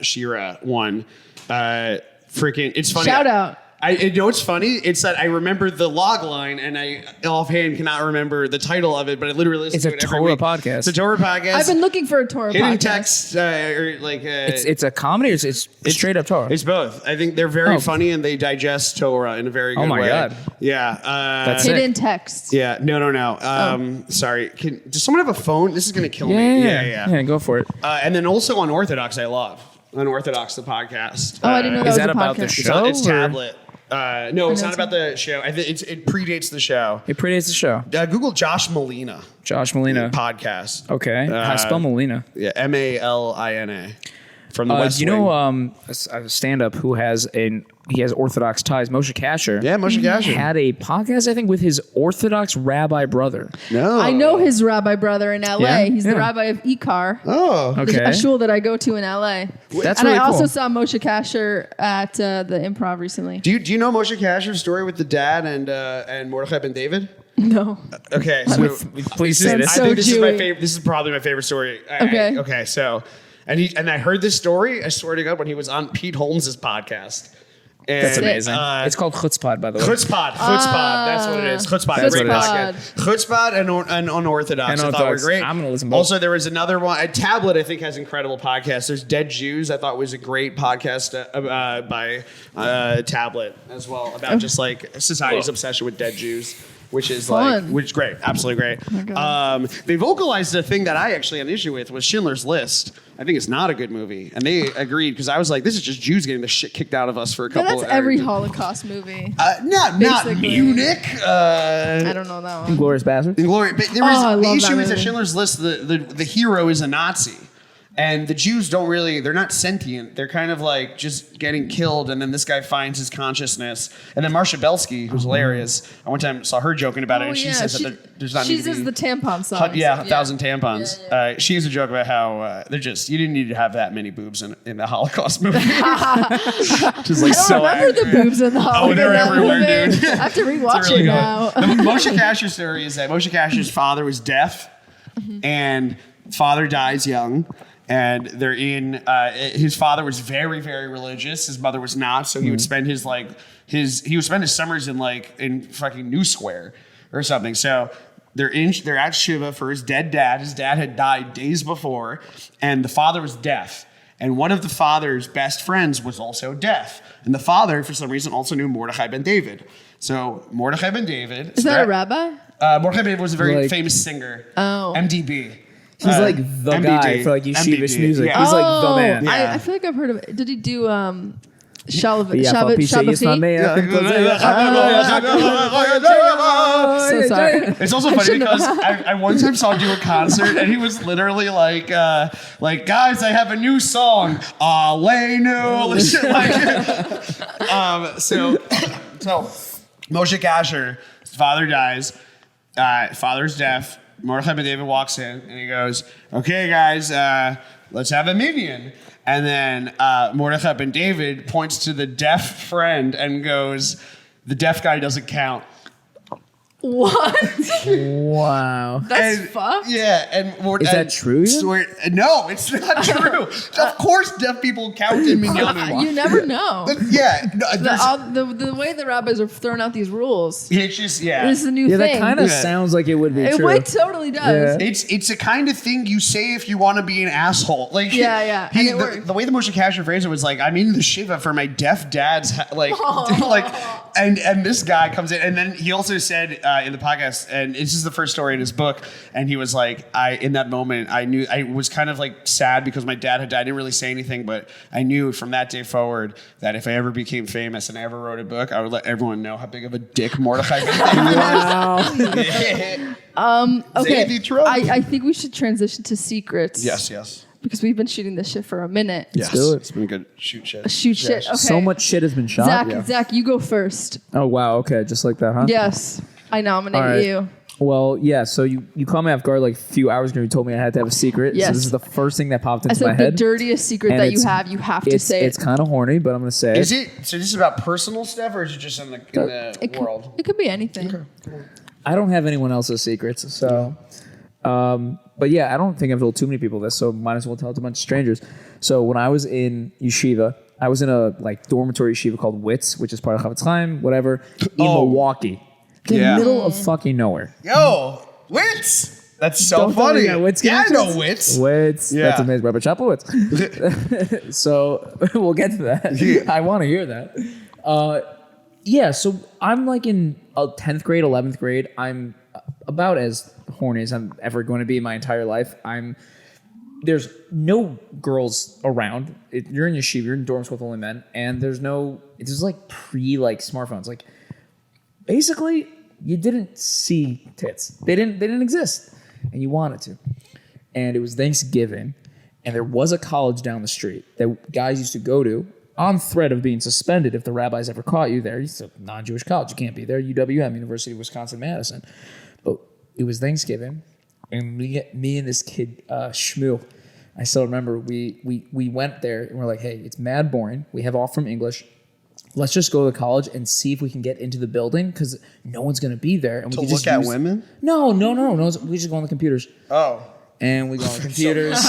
Shira one. It's funny. Shout out. You know what's funny? It's that I remember the log line and I offhand cannot remember the title of it, but I literally listen to it every week. Podcast. It's a Torah podcast. I've been looking for a Torah Hidden podcast. text, it's a comedy or it's straight up Torah? It's both. I think they're very funny and they digest Torah in a very good way. Oh my God. Yeah. That's hidden text. Yeah. No. Sorry. Does someone have a phone? This is going to kill me. Yeah, go for it. And then also Unorthodox, I love. Unorthodox, the podcast. Oh, I didn't know that was a about podcast. the show? It's tablet. No, it's not about the show. I think it predates the show. It predates the show. Google Josh Molina. Josh Molina Podcast. Okay. How to spell Molina? Yeah, Malina. From the West Wing. A stand-up who has he has Orthodox ties. Moshe Kasher. Yeah, Moshe Kasher had a podcast, I think, with his Orthodox rabbi brother. No, I know his rabbi brother in LA. Yeah? He's the rabbi of Ikar. Oh, okay. A shul that I go to in LA. That's and really I also cool. saw Moshe Kasher at the Improv recently. Do you know Moshe Kasher's story with the dad and Mordechai ben David? No. Okay, so Please say this. So I think this is my Jewy. favorite. This is probably my favorite story. Okay. Okay. So, and I heard this story. I swear to God, when he was on Pete Holmes' podcast. And, That's amazing. It's called Chutzpah, by the way. Chutzpah. That's what it is. Chutzpah. Great Chutzpah. podcast. Chutzpah and Unorthodox. I thought were great. I'm gonna listen. Both. Also, there was another one. A Tablet, I think, has incredible podcasts. There's Dead Jews. I thought was a great podcast by Tablet as well about just like society's obsession with dead Jews. Which is great, absolutely great. Oh They vocalized a thing that I actually had an issue with was Schindler's List. I think it's not a good movie, and they agreed because I was like, "This is just Jews getting the shit kicked out of us for a couple." That's every Holocaust movie. Not Basically. Munich. I don't know that one. Glorious Bastards. Glory. But the love issue that is that movie. Schindler's List, the hero is a Nazi. And the Jews they're not sentient. They're kind of like just getting killed. And then this guy finds his consciousness. And then Marsha Belsky, who's hilarious. I one time saw her joking about it. And she says that there's not she need to says be the tampon song. 1,000 tampons. Yeah. She has a joke about how you didn't need to have that many boobs in the Holocaust movie. Just like I don't remember the boobs in the Holocaust. Oh, they're everywhere, dude. I have to rewatch It's really it good. now. The Moshe Kasher story is that Moshe Kasher's father was deaf, and father dies young. And they're in. His father was very, very religious. His mother was not. So he would spend his summers in fucking New Square or something. So they're at shiva for his dead dad. His dad had died days before, and the father was deaf. And one of the father's best friends was also deaf. And the father, for some reason, also knew Mordechai ben David. So Mordechai ben David. Is that a rabbi? Mordechai ben David was a very famous singer. Oh. MDB. He's like the MBD. guy for like yeshivish music. Yeah. He's like the man. Yeah. I feel like I've heard of it. Did he do Shabbat? So sorry. It's also funny because I one time saw him do a concert and he was literally like guys, I have a new song, Aleinu. So Moshe Kasher, his father dies, father's deaf. Mordechai ben David walks in and he goes, "Okay, guys, let's have a minyan." And then Mordechai ben David points to the deaf friend and goes, "The deaf guy doesn't count." What? Wow. That's fucked. Yeah, and Is that true? No, it's not true. Of course, deaf people count in minyanim. You never know. Yeah, The way the rabbis are throwing out these rules. it's just This is a new Yeah, thing. that kind of sounds like it would be true. It totally does. Yeah. It's the kind of thing you say if you want to be an asshole. Like Yeah. And it works. The way the Moshe Kasher phrased it was like, I'm in the shiva for my deaf dad's and this guy comes in, and then he also said in the podcast, and this is the first story in his book, and he was like, in that moment I knew I was kind of like sad because my dad had died. I didn't really say anything, but I knew from that day forward that if I ever became famous and I ever wrote a book, I would let everyone know how big of a dick Mordechai ben David. Wow. Okay. Trump. I think we should transition to secrets. Yes. Because we've been shooting this shit for a minute. Yes. do it. It's been a good shoot shit. Shoot shit. Okay. So much shit has been shot. Zach, you go first. Oh wow. Okay, just like that, huh? Yes. I nominate All right. you. Well, yeah. So you caught me off guard like a few hours ago. You told me I had to have a secret. Yes. So this is the first thing that popped I into my said the head. dirtiest secret And that you have to say It's it. kind of horny, but I'm gonna say Is it. it? So this is about personal stuff, or is it just in the world? It could be anything. I don't have anyone else's secrets, so. But yeah, I don't think I've told too many people this, so might as well tell it to a bunch of strangers. So when I was in yeshiva, I was in a dormitory yeshiva called Witz, which is part of Chavetz Chaim, whatever, in Milwaukee, in the middle of fucking nowhere. Yo, Wits! That's so Don't tell me funny. that Witz Yeah, I know connections? Wits. Witz, Yeah. that's amazing. Rabbi Chapel Witz. So we'll get to that. Yeah. I want to hear that. Yeah, so I'm like in 10th grade, 11th grade. I'm about as horny as I'm ever going to be in my entire life. There's no girls around. You're in yeshiva, you're in dorms with only men, and it's like smartphones. Like basically, you didn't see tits. They didn't exist, and you wanted to. And it was Thanksgiving, and there was a college down the street that guys used to go to on threat of being suspended if the rabbis ever caught you there. It's a non-Jewish college. You can't be there. UWM, University of Wisconsin-Madison. But it was Thanksgiving, and me and this kid, Shmuel, I still remember, we went there, and we're like, hey, it's mad boring. We have off from English. Let's just go to college and see if we can get into the building, because no one's going to be there. And we To can look just at use, women? No. We just go on the the computers. Oh. And we go on computers.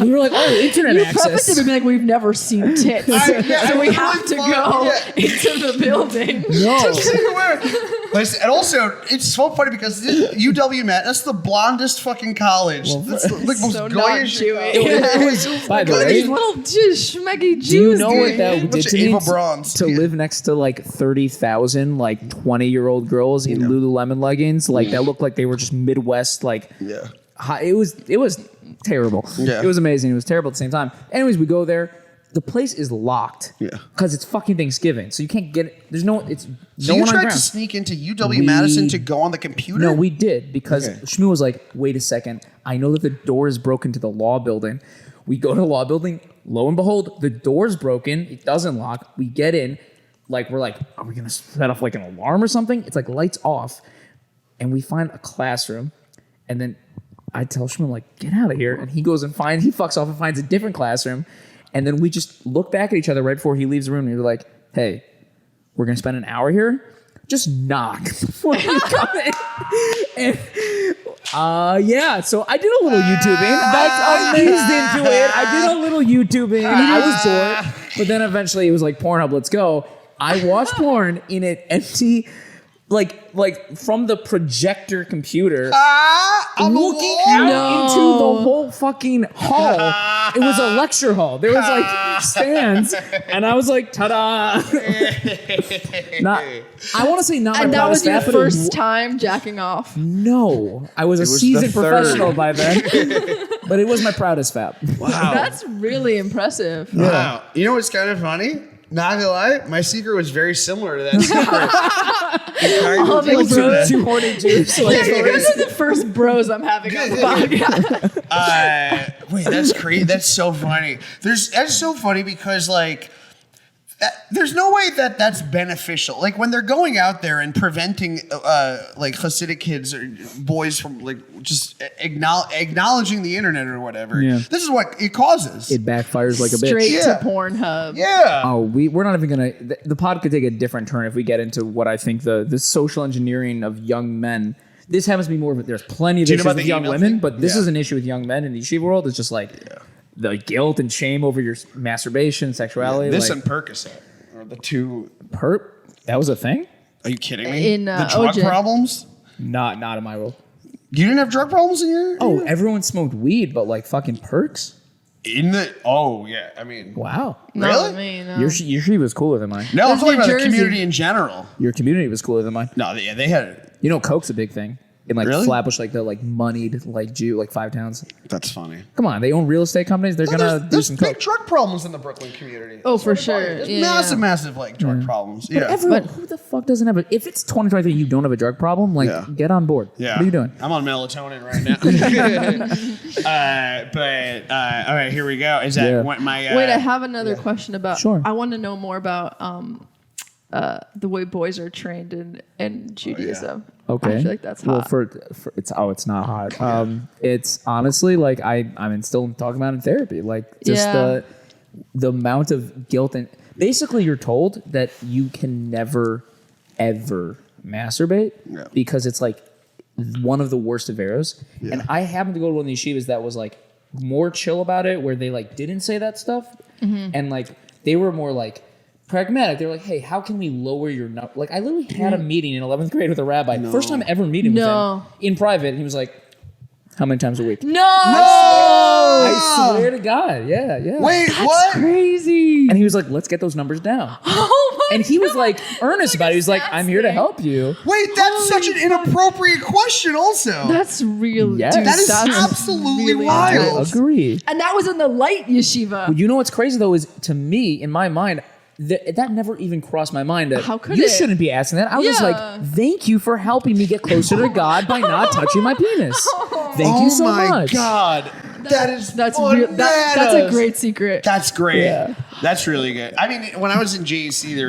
We were like, oh, internet You access. prefaced it to be like, we've never seen tits. So we have to go into the building. No. Listen, and also, it's so funny because UW, man, that's the blondest fucking college. That's the most So not goyish Jewish. college. By the These way, little schmeggy Jews. do you know what dude. that did Bunch of to me? Ava Brauns. To live next to like 30,000 like 20-year-old girls in Lululemon leggings, like that looked like they were just Midwest, like Yeah. it was terrible. Yeah. It was amazing. It was terrible at the same time. Anyways, we go there. The place is locked. Yeah. Because it's fucking Thanksgiving, so you can't get it. There's no. It's So no you one on tried ground. to sneak into UW-Madison to go on the computer? No, we did, because Okay. Shmuel was like, wait a second. I know that the door is broken to the law building. We go to the law building. Lo and behold, the door's broken. It doesn't lock. We get in. Like, we're like, are we going to set off like an alarm or something? It's like lights off. And we find a classroom. And then I tell Shmuel, like, get out of here. And he goes and he fucks off and finds a different classroom. And then we just look back at each other right before he leaves the room. And we're like, hey, we're going to spend an hour here? Just knock before you come in. And, yeah, so I did a little YouTubing. I eased into it. I did a little YouTubing. I was bored. But then eventually it was like, Pornhub, let's go. I watched porn in an empty like from the projector computer, I'm looking out into the whole fucking hall. It was a lecture hall. There was like stands, and I was like, ta-da! I want to say not. And my that was your fap, but first time jacking off. No, I was a was seasoned the third. professional by then, but it was my proudest fap. Wow. That's really impressive. Wow. You know what's kind of funny? Not gonna lie, my secret was very similar to that secret. All the bros. Two horny Jews. Yeah, you guys are the first bros I'm having on the podcast. Wait, that's crazy. That's so funny. That's so funny because like there's no way that that's beneficial. Like when they're going out there and preventing like Hasidic kids or boys from like just acknowledging the internet or whatever. Yeah. This is what it causes. It backfires like a bitch. Straight Yeah. to Pornhub. Yeah. Oh, we're not even gonna. The pod could take a different turn if we get into what I think the social engineering of young men. This happens to be more of. There's plenty of Do you know issues about with the young email women, thing? but this Yeah. is an issue with young men in the yeshiva world. It's just like the guilt and shame over your masturbation, sexuality. This like, and Percocet are the two. perp. That was a thing. Are you kidding me? In, the drug OJ. problems? Not in my world. You didn't have drug problems in your? Oh, everyone smoked weed, but like fucking perks. Yeah. I mean, Wow. Not Really? with me, no. Your yeshiva was cooler than mine. no, I'm There's talking New about the Jersey. community in general. Your community was cooler than mine. No, they had. You know, coke's a big thing in like Really? Flatbush, like the like moneyed like Jew like 5 towns. That's funny. Come on, they own real estate companies. They're gonna do There's some big coke. drug problems in the Brooklyn community. Oh, That's for what I'm sure. talking about. There's Yeah. massive like drug problems. But Yeah. everyone, who the fuck doesn't have it? If it's 2023, you don't have a drug problem. Like, Yeah. get on board. Yeah. What are you doing? I'm on melatonin right now. All right, here we go. Is that Yeah. what my? Wait, I have another question about. Sure. I want to know more about the way boys are trained in Judaism. Okay. I feel like that's well, hot. for it's not hot. It's honestly like I'm still talking about in therapy. Like just Yeah. the amount of guilt and basically you're told that you can never ever masturbate because it's like one of the worst of errors. Yeah. And I happened to go to one of these yeshivas that was like more chill about it, where they like didn't say that stuff, and like they were more like pragmatic. They were like, "Hey, how can we lower your number?" Like I literally had a meeting in 11th grade with a rabbi. First time ever meeting with him in private, and he was like, "How many times a week?" No, I swear to God, yeah. Wait, what? crazy. And he was like, "Let's get those numbers down." Oh my And he was God. like earnest about it. He was like, "I'm here to help you." Wait, that's such an inappropriate question. Also, That's real. Yes. Dude, That is that's absolutely really wild. intense. Agree. And that was in the light yeshiva. You know what's crazy though is to me in my mind. That never even crossed my mind. That How could you it? shouldn't be asking that. I was just Yeah. like, thank you for helping me get closer to God by not touching my penis. Thank oh you so my much. God, that's That's a great secret. That's great. Yeah. That's really good. I mean, when I was in JEC, there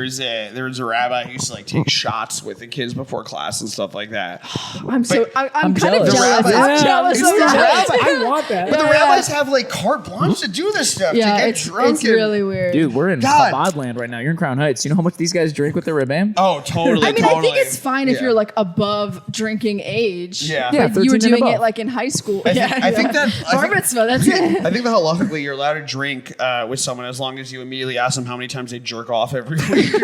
was a rabbi who used to like take shots with the kids before class and stuff like that. I'm kind jealous. of jealous. The I'm rabbis- jealous It's of the that. rabbis. I want that. But the Yeah. rabbis have like carte blanche to do this stuff. Yeah, to get it's drunk. it's really weird. Dude, we're in God. Chabad land right now. You're in Crown Heights. You know how much these guys drink with their rebam? Oh, totally. I mean, totally. I think it's fine if Yeah. you're like above drinking age. Yeah. Yeah, But you were 13 and doing it above. like in high school. I think that- bar mitzvah. That's it. I think that halachically you're allowed to drink with someone as long as you immediately ask them how many times they jerk off every week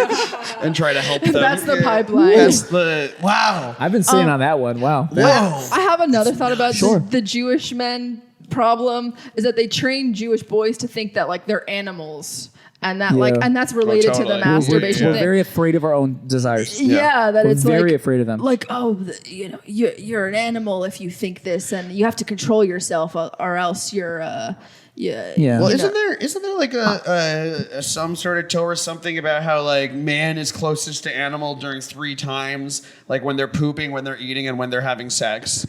and try to help them. That's the Yeah. pipeline. That's the wow. I've been sitting on that one. Wow. Whoa. I have another thought about Sure. the Jewish men problem is that they train Jewish boys to think that like they're animals. And that Yeah. and that's related to totally. the masturbation We're thing. very afraid of our own desires. Yeah, that We're it's very like afraid of them. like you're an animal if you think this, and you have to control yourself, or else you're Yeah. Well, you isn't know. there like a some sort of Torah something about how like man is closest to animal during 3 times, like when they're pooping, when they're eating, and when they're having sex?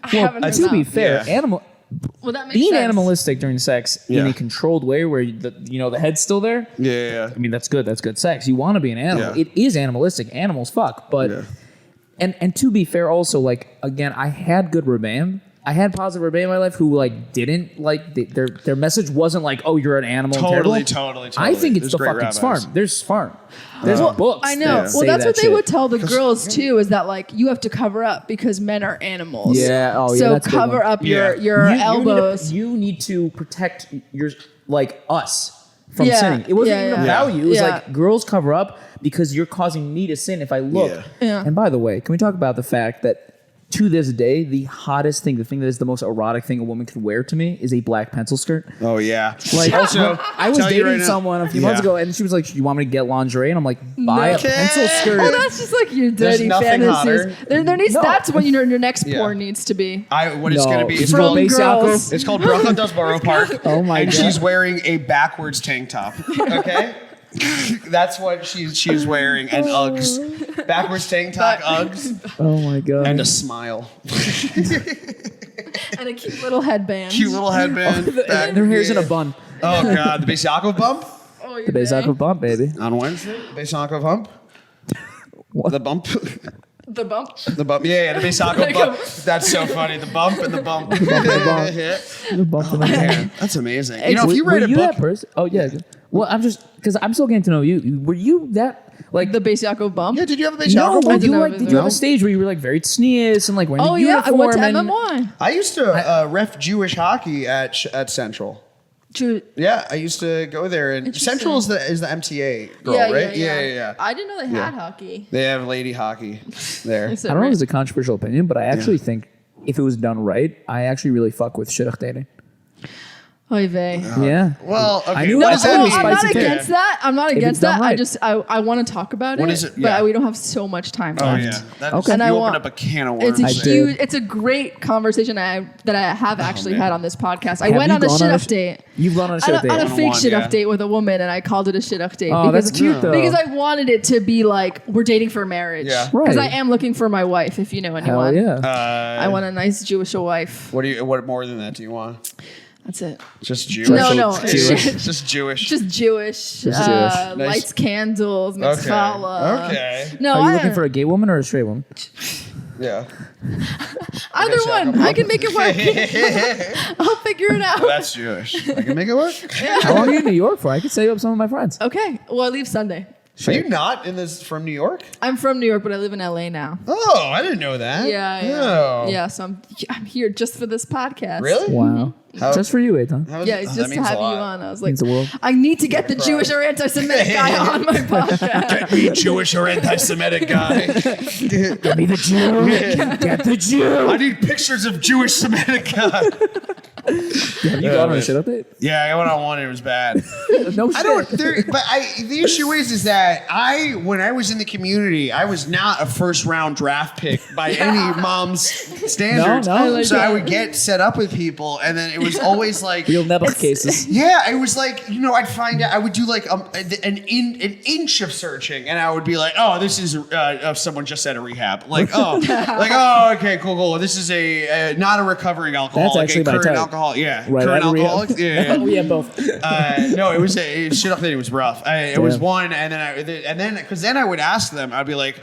I haven't heard to be that. fair, Yeah. Well, that makes being sense. animalistic during sex in Yeah. a controlled way where the head's still there. Yeah. I mean, that's good. That's good sex. You want to be an animal. Yeah. It is animalistic. Animals fuck. But Yeah. and to be fair, also like again, I had good rebam. I had positive rebam in my life who like didn't like their message wasn't like, oh, you're an animal. and Totally, terrible. totally. I think it's There's the great fucking rabbis. farm. There's farm. There's books. I know. that Well, say that's that what they shit. would tell the girls too. Is that like you have to cover up because men are animals. Yeah. Oh, yeah. So that's a big cover one. up Yeah. your elbows. You need to protect your like us from sinning. It wasn't even about you. It was like girls cover up because you're causing me to sin if I look. Yeah. And by the way, can we talk about the fact that to this day, the hottest thing, the thing that is the most erotic thing a woman could wear to me is a black pencil skirt. Oh, yeah. Like, also, I was dating someone a few months ago, and she was like, "You want me to get lingerie?" And I'm like, "Buy a pencil skirt." Oh, that's just like your dirty fantasies. There needs that's what your next porn needs to be. It's going to be. It's called girls. It's called Brooklyn Does Borough Park. Oh my god! And she's wearing a backwards tank top. Okay. That's what she's wearing, and Uggs, backwards tank top, Uggs. Oh my god! And a smile, and a cute little headband. Their hair's in a bun. Oh god, the Beis Yaakov bump. Oh, the Beis Yaakov bump, baby. On Wednesday, Beis Yaakov hump. What? The bump. The bump. The bump. Yeah, the Beis Yaakov bump. That's so funny. The bump and the bump. The bump in the hair. That's amazing. You know, if you read a book. That person? Oh yeah. Well, I'm just because I'm still getting to know you. Were you that like the Beis Yaakov bump? Yeah. Did you have a Beis No, Yaakov but bump? did you have a stage where you were like very sneeze and like wearing a uniform? I went to MMY. I used to ref Jewish hockey at Central. Yeah, I used to go there, and Central is the MTA girl, right? Yeah. I didn't know they had hockey. They have lady hockey there. I don't know if it's a controversial opinion, but I actually think if it was done right, I actually really fuck with shidduch dating. Oy vey. Yeah. Well, okay. I knew what does that mean? I'm not against that. I'm not against that. Right. I want to talk about What it. is it? But we don't have so much time left. Okay. And you I opened want up a can of worms. It's a great conversation that I have actually had on this podcast. I went on a shidduch date. You've gone on a shidduch date. On a fake shidduch date with a woman, and I called it a shidduch date. Oh, that's cute though. Because I wanted it to be like we're dating for marriage. Yeah. Right. Because I am looking for my wife, if you know anyone. Hell yeah. I want a nice Jewish wife. What more than that do you want? That's it. Just Jewish? No. Jewish. Just Jewish. Just Jewish. Nice. Lights candles, mixed challah. Okay. No, Are you looking for a gay woman or a straight woman? Yeah. Either one. I can make it work. I'll figure it out. That's Jewish. I can make it work. How long are you in New York for? I could set you up some of my friends. Okay. Well, I leave Sunday. Are you not from New York? I'm from New York, but I live in LA now. Oh, I didn't know that. Yeah. Oh. Yeah, so I'm here just for this podcast. Really? Wow. Just for you, Eitan. It's just to have you on. I was like, Means the world. I need to get the Jewish or anti-Semitic guy on my podcast. Get me Jewish or anti-Semitic guy. Get me the Jew. Get the Jew. I need pictures of Jewish Semitic guy. Have you gone on a shit update? Yeah, I went on one. It was bad. No shit. The issue is that when I was in the community, I was not a first round draft pick by any mom's standards. No. So I would get set up with people, and then it was always like real Nebuch cases. Yeah, it was like I'd find out. I would do like an inch of searching, and I would be like, oh, this is someone just at a rehab. Okay, cool. This is not a recovering alcoholic. That's actually my type. Alcoholic, yeah. Right, current alcoholic, yeah. We have both. No, it was shit off that it was rough. It was one, and then because then I would ask them, I'd be like,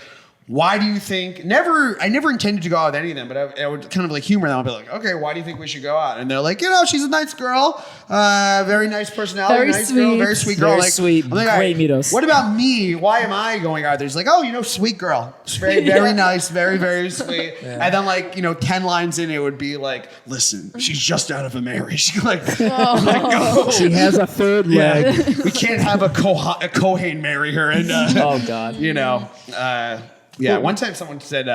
why do you think? I never intended to go out with any of them, but I would kind of like humor them. I'd be like, okay, why do you think we should go out? And they're like, she's a nice girl, very nice personality, very nice sweet. girl, very sweet girl, Very sweet, great meetos. What about me? Why am I going out there? He's like, sweet girl, she's very nice, very very sweet. Yeah. And then 10 lines in, it would be like, listen, she's just out of a marriage. She has a third leg. We can't have a Kohen marry her, and oh god, Yeah, one time someone said,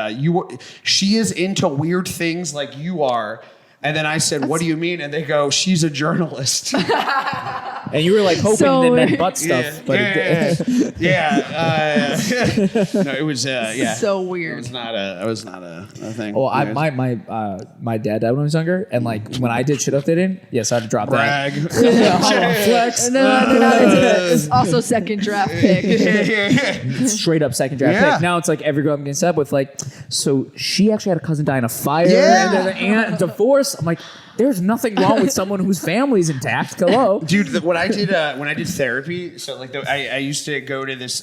she is into weird things like you are. And then I said, what do you mean? And they go, she's a journalist. And you were like hoping they meant butt stuff. No, it was, so weird. It was not a thing. Well, my dad died when I was younger. And when I did shit updating, yes, I had to drop Brag. that. Flex. No, it's also second draft pick. Straight up second draft pick. Now it's like every girl I'm getting set up with so she actually had a cousin die in a fire. Yeah. And then an aunt divorce. I'm like, there's nothing wrong with someone whose family's intact. Hello, dude. When I did therapy, so I used to go to this.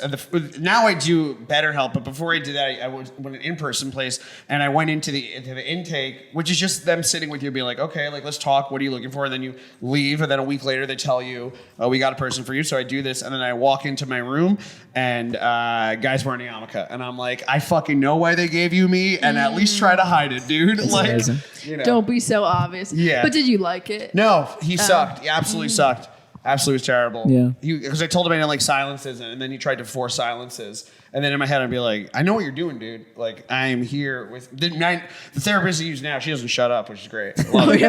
Now I do BetterHelp, but before I did that, I went an in-person place, and I went into the intake, which is just them sitting with you, being like, okay, let's talk. What are you looking for? And then you leave, and then a week later they tell you, oh, we got a person for you. So I do this, and then I walk into my room, and guys wearing a yarmulke, and I'm like, I fucking know why they gave you me, and at least try to hide it, dude. That's amazing. Don't be so obvious. Yeah. But did you like it? No, he sucked. He absolutely sucked. Absolutely was terrible. Yeah. Because I told him I didn't like silences, and then he tried to force silences. And then in my head, I'd be like, I know what you're doing, dude. Like, I am here with... The therapist I use now, she doesn't shut up, which is great. So you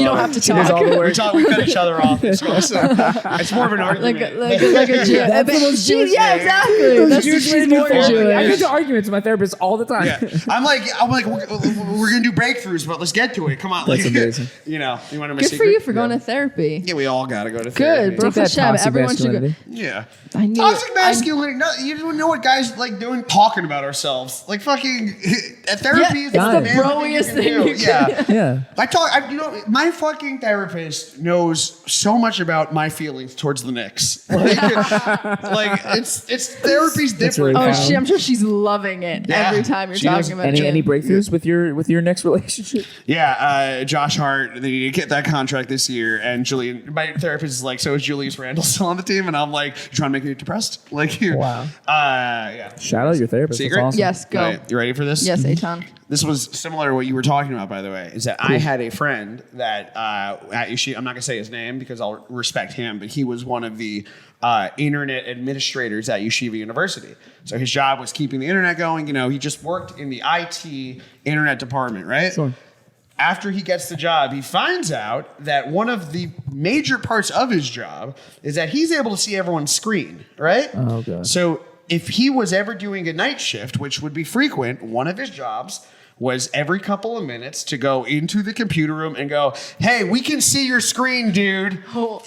don't have to talk. We cut each other off. It's more of an argument. Like a Jew. Yeah, exactly. That's she's more Jewish. I get to arguments with my therapist all the time. Yeah. I'm like, we're going to do breakthroughs, but let's get to it. Come on. That's amazing. You want to know my Good secret? for you for going to therapy. Yeah, we all got to go to therapy. Good. Baruch Hashem. Everyone should go. Yeah. Toxic masculinity. No, you don't know what guys like doing, talking about ourselves. Like fucking therapy is it's the broiest thing you can do. Yeah. My fucking therapist knows so much about my feelings towards the Knicks. Like it's therapy's different. Really I'm sure she's loving it every time you're talking about it. Any breakthroughs with your next relationship? Yeah, Josh Hart, they need to get that contract this year. And Julian, my therapist is like, so is Julius Randle still on the team? And I'm like, you trying to make me depressed? Like, wow. Yeah. Shout out your therapist. Secret? That's awesome. Yes, go. Right, you ready for this? Yes, Eitan. This was similar to what you were talking about, by the way, is that I had a friend that at yeshiva, I'm not going to say his name because I'll respect him, but he was one of the internet administrators at Yeshiva University. So his job was keeping the internet going. He just worked in the IT internet department, right? Sure. After he gets the job, he finds out that one of the major parts of his job is that he's able to see everyone's screen, right? Oh, God. So if he was ever doing a night shift, which would be frequent, one of his jobs was every couple of minutes to go into the computer room and go, hey, we can see your screen, dude. Oh.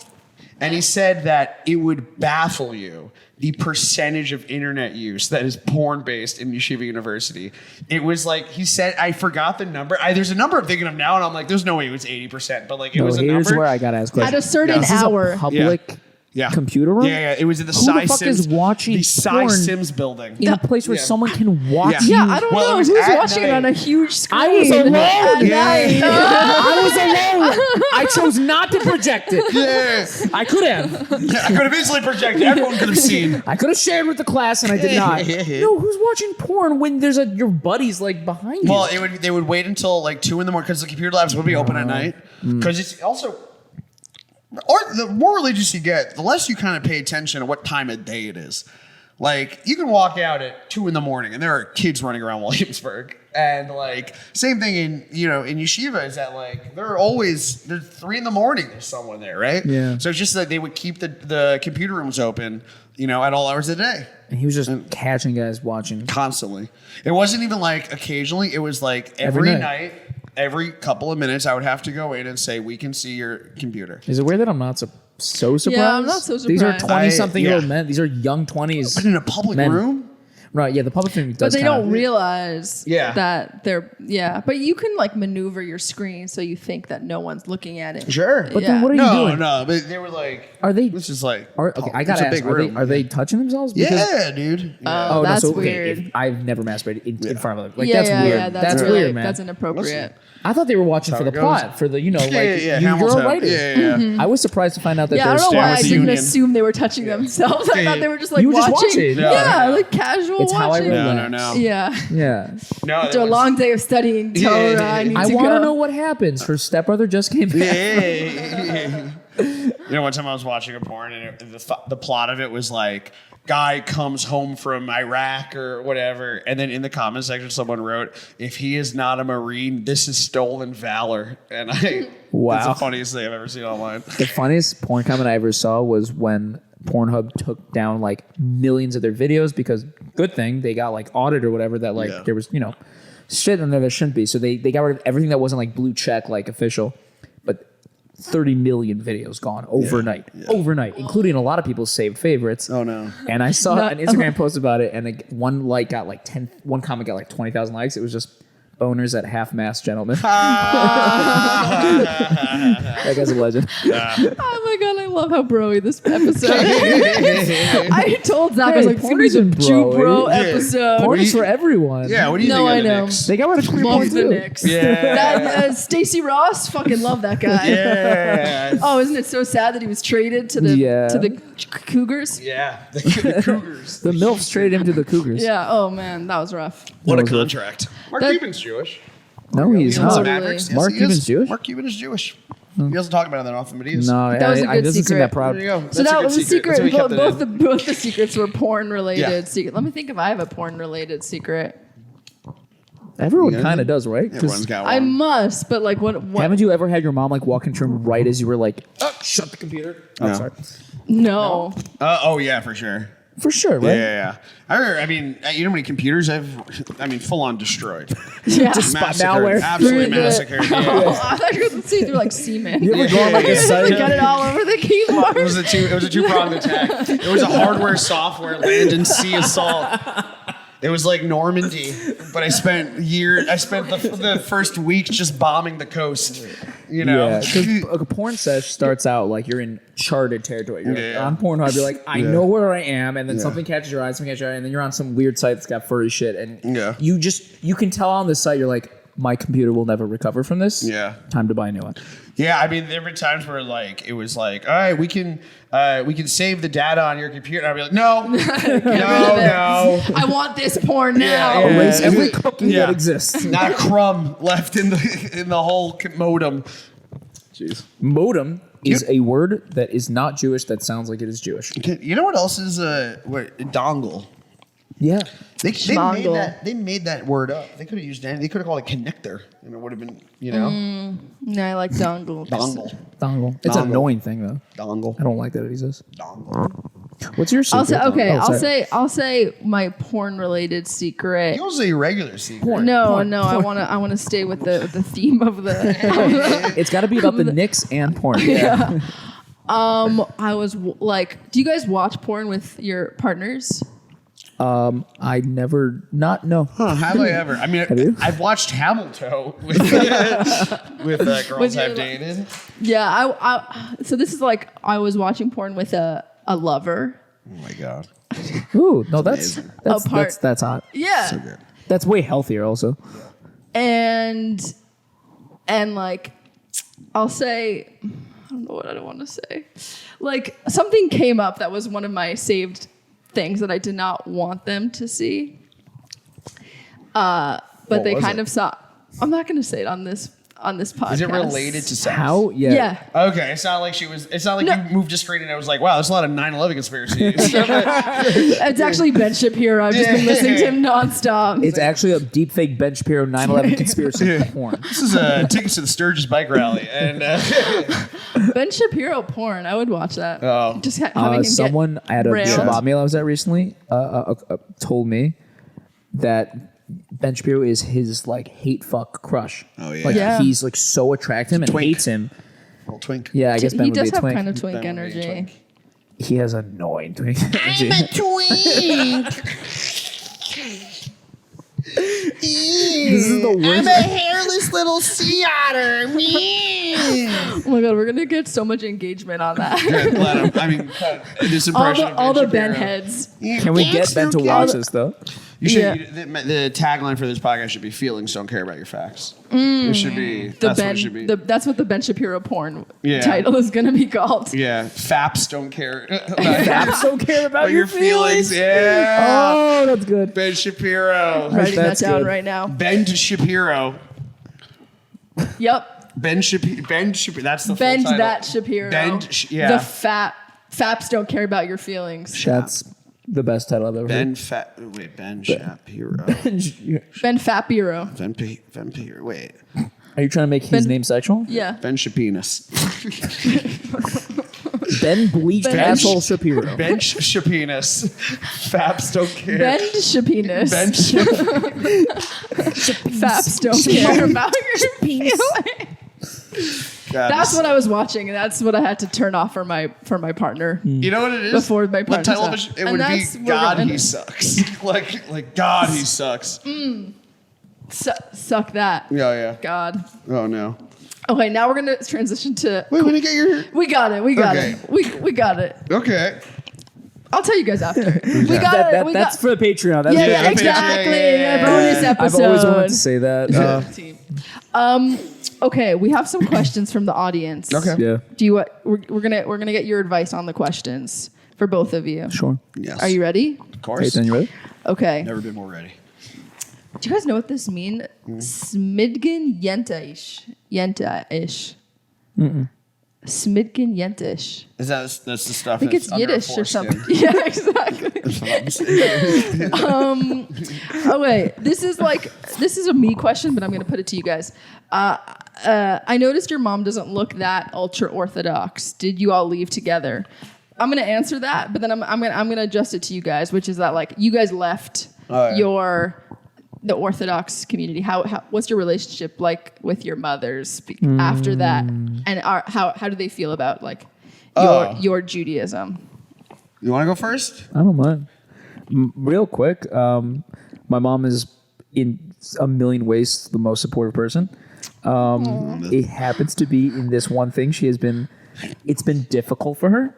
And he said that it would baffle you the percentage of internet use that is porn-based in Yeshiva University. It was like, he said, I forgot the number. There's a number I'm thinking of now, and I'm like, there's no way it was 80%, but like, it was a number. Here's where I got to ask questions. At a certain hour. Public computer room? Yeah. It was in the Who the fuck is watching the porn Sims building. in a place where someone can watch Yeah, I don't know. it was Who's at watching it on a huge screen? I was alone. At night. I was alone. I chose not to project it. Yeah. I could have. I could have easily projected. Everyone could have seen. I could have shared with the class, and I did not. No, who's watching porn when there's your buddies like behind you? Well, they would wait until like 2 a.m. because the computer labs would be open at night. Because it's also... Or the more religious you get, the less you kind of pay attention to what time of day it is. Like, you can walk out at 2 a.m. and there are kids running around Williamsburg. And like, same thing in yeshiva is that like, there's 3 a.m. there's someone there, right? Yeah. So it's just that they would keep the computer rooms open, at all hours of the day. And he was just catching guys watching. Constantly. It wasn't even like occasionally. It was like every night. Every couple of minutes, I would have to go in and say, we can see your computer. Is it weird that I'm not so surprised? Yeah, I'm not so surprised. These are 20-something-year-old men. These are young 20s. But in a public room? Right, yeah, the public thing does. But they don't realize Yeah. that they're But you can like maneuver your screen so you think that no one's looking at it. Sure. But then what are you doing? No, but they were like, Are they? this is like, Okay, I gotta ask. Are they touching themselves? Yeah, dude. Oh, that's weird. If I've never masturbated in front of them. Like yeah, that's yeah, weird. yeah, that's really, weird, man. That's inappropriate. I thought they were watching for the plot, for the, you're a writer. Yeah. I was surprised to find out that Yeah, I they're don't know why I with the didn't union. assume they were touching themselves. I thought they were just like You were just watching. watching. Yeah, No. like casual It's how I watching. relax. No. Yeah. Yeah. No, After a long day of studying Torah, I need I to want go. to know what happens. Her stepbrother just came back. Yeah. One time I was watching a porn and the plot of it was like, guy comes home from Iraq or whatever, and then in the comment section someone wrote, if he is not a Marine, this is stolen valor. And Wow. That's the funniest thing I've ever seen online. The funniest porn comment I ever saw was when Pornhub took down like millions of their videos because, good thing, they got like audit or whatever that like there was, shit in there that shouldn't be. So they got rid of everything that wasn't like blue check, like official. But 30 million videos gone overnight, including a lot of people's saved favorites. Oh no. And I saw an Instagram post about it, and one comment got like 20,000 likes. It was just boners at half-mast gentlemen. That guy's a legend. Oh my god, I love how bro-y this episode. I told Zach, I was like, it's gonna be the porn isn't Jew bro Yeah. episode. Porn is for everyone. Yeah, what do you No, think I of the know. Knicks? They got rid of Clear Love Point the too. Knicks. Yeah. Stacey Ross, fucking love that guy. Yeah. Oh, isn't it so sad that he was traded to the Cougars? Yeah. The Cougars. The MILFs traded him to the Cougars. Yeah. Oh man, that was rough. What a That was contract. Mark That- Cuban's Jewish. No, he's He owns not. the Mavericks. Yes, Mark he Cuban's is. Jewish? Mark Cuban is Jewish. He doesn't talk about it that often, but he is. No, That was a good doesn't seem secret. that proud. There you go. So That's a that good was a secret. That's why we kept it in. Both the secrets were porn related. Yeah. Secret. Let me think if I have a porn related secret. Everyone Yeah. kind of does, right? 'Cause Everyone's got one. I must, but like what? haven't you ever had your mom like walk into your room right as you were like, oh, shut the computer? Oh, No. sorry. No. Oh yeah, for sure. For sure, Yeah, right? yeah, yeah. I mean, you know how many computers full on destroyed. Yeah. Massacred. malware. Absolutely Through the- massacred. Yeah. Oh, I thought you were going to see through like semen. You ever go on like a site? Get it all over the keyboard. It was a two-pronged attack. It was a hardware software land and sea assault. It was like Normandy, but I spent the first week just bombing the coast. You know, Yeah, because a porn sesh starts out like you're in charted territory. You're Yeah. like, on Pornhub, you're like, I know where I am, and then Yeah. something catches your eye, and then you're on some weird site that's got furry shit, and Yeah. you can tell on this site, you're like, my computer will never recover from this. Yeah. Time to buy a new one. Yeah, I mean, there were times where like it was like, all right, we can save the data on your computer. And I'd be like, no, no. I want this porn now. Yeah. Erase every cookie Yeah. that exists. Not a crumb left in the whole modem. Jeez. Modem is a word that is not Jewish that sounds like it is Jewish. You know what else is dongle? Yeah. They made that word up. They could have used that. They could have called it connector, and it would have been, you know, No, I like dongle. Dongle. It's an Dongle. annoying thing though. dongle. I don't like that it exists. Dongle. What's your secret? I'll say okay. Oh, sorry. I'll say my porn related secret. You also say regular secret. No, I want to stay with the theme of the. It's got to be about the Knicks and porn. Yeah. I was like, do you guys watch porn with your partners? I never no. Huh, have I ever? I mean, Have you? I've watched Hamilton with girls With your- I've dated. Yeah, I so this is like I was watching porn with a lover. Oh my god. Ooh, no, that's Apart. that's hot. Yeah. So good. That's way healthier also. And like I'll say I don't know what I don't want to say. Like something came up that was one of my saved things that I did not want them to see. But What they was kind it? of saw. I'm not going to say it on this podcast. Is it related to sex? How? Yeah. Yeah. Okay, it's not like No. you moved a screen and it was like, wow, there's a lot of 9/11 conspiracies. It's actually Ben Shapiro. I've just been listening to him nonstop. It's actually a deepfake Ben Shapiro 9/11 conspiracy porn. This is tickets to the Sturgis bike rally, and Ben Shapiro porn. I would watch that. Oh. Just having him Someone at a railed. Shabbat meal I was at recently told me that Ben Shapiro is his like hate fuck crush. Oh, yeah. Like Yeah. he's like so attracted to him and Twink. hates him. little twink. Yeah, I guess Ben He would be does a have twink. kind of twink Ben would be a energy. twink. He has annoying twink energy. twink. This is the worst. hairless little sea otter. Oh my god, we're gonna get so much engagement on that. This impression all of the Ben Ben Shapiro. heads. Can we get Ben to watch this though? You should. Yeah. The tagline for this podcast should be "Feelings don't care about your facts." It should be. That's what it should be. That's what the Ben Shapiro porn Yeah. title is gonna be called. Yeah, faps don't care. Faps don't care about your feelings. Yeah. Oh, that's good. Ben Shapiro. Writing that That's down good. right now. Ben Shapiro. Yep. Ben Shapiro. That's the full Bend title. that Shapiro. Yeah. The faps don't care about your feelings. That's the best title I've ever Ben heard. Ben Shapiro. Ben Fapiro. Ben Shapiro. Wait. Are you trying to make his name sexual? Yeah. Ben Shapinas. Ben bleached Ben- asshole Shapiro. Ben Shapinas. Faps don't care. Ben Shapinas. Ben Faps don't care about your feelings. God, That's what I was watching, and that's what I had to turn off for my partner. You know what it is? Before my the partner's television, out. it And would be that's where God, we're he gonna- sucks. like God, he sucks. Suck that. Yeah. God. Oh no. Okay, now we're gonna transition to. Wait, when you get your. We got it. Okay. We got it. Okay. I'll tell you guys after. We got it. We That's got. for the Patreon. That's Yeah, good. yeah, exactly. Yeah. A bonus I've episode. always wanted to say that. Okay, we have some questions from the audience. Okay. Yeah, Do you what? We're gonna get your advice on the questions for both of you. sure. Yes. Are you ready? Of course. Eitan, you ready? Okay. Never been more ready. Do you guys know what this means? Smidgen yenta-ish. Yenta-ish. Smidgen Yentish. Is that's the stuff? I think it's under Yiddish or foreskin. something. Yeah, exactly. Oh wait, this is a me question, but I'm gonna put it to you guys. I noticed your mom doesn't look that ultra orthodox. Did you all leave together? I'm gonna answer that, but then I'm gonna adjust it to you guys, which is that like you guys left the Orthodox community. How what's your relationship like with your mothers after that, and how do they feel about like your Judaism? You want to go first? I don't mind. Real quick, my mom is in a million ways the most supportive person. It happens to be in this one thing. It's been difficult for her.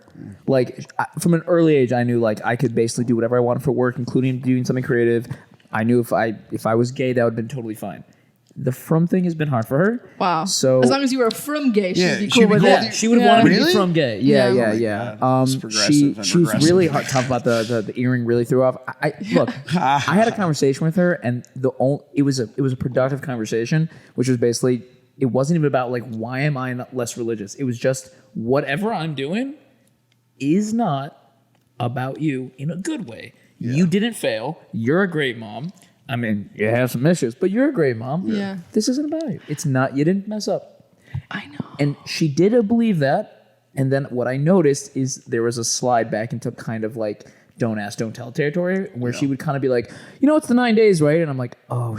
Like from an early age, I knew like I could basically do whatever I wanted for work, including doing something creative. I knew if I was gay, that would have been totally fine. The from thing has been hard for her. Wow. So as long as you were from gay, she'd be she'd cool be with cool. it. yeah, she would want me to Really? be from gay. Yeah. It's progressive She was and really tough about the earring. Really threw off. Look, I had a conversation with her, and it was a productive conversation, which was basically it wasn't even about like why am I not less religious. It was just whatever I'm doing is not about you in a good way. Yeah. You didn't fail. You're a great mom. I mean, you have some issues, but you're a great mom. Yeah. This isn't about you. It's not. You didn't mess up. I know. And she did believe that. And then what I noticed is there was a slide back into kind of like don't ask, don't tell territory, where she would kind of be like, it's the 9 days, right? And I'm like, oh,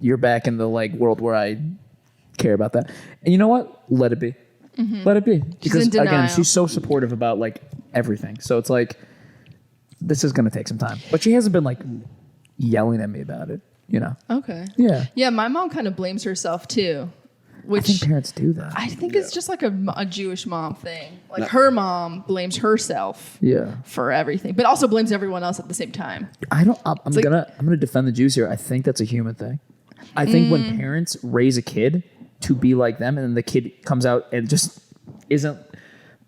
you're back in the like world where I care about that. And you know what? Let it be. Mm-hmm. Let it be. Because again, she's so supportive about like everything. So it's like, this is going to take some time. But she hasn't been like yelling at me about it, Okay. Yeah. Yeah, my mom kind of blames herself too. Which I think parents do that. I think it's just like a Jewish mom thing. Like her mom blames herself for everything, but also blames everyone else at the same time. I'm gonna defend the Jews here. I think that's a human thing. I think when parents raise a kid to be like them, and then the kid comes out and just isn't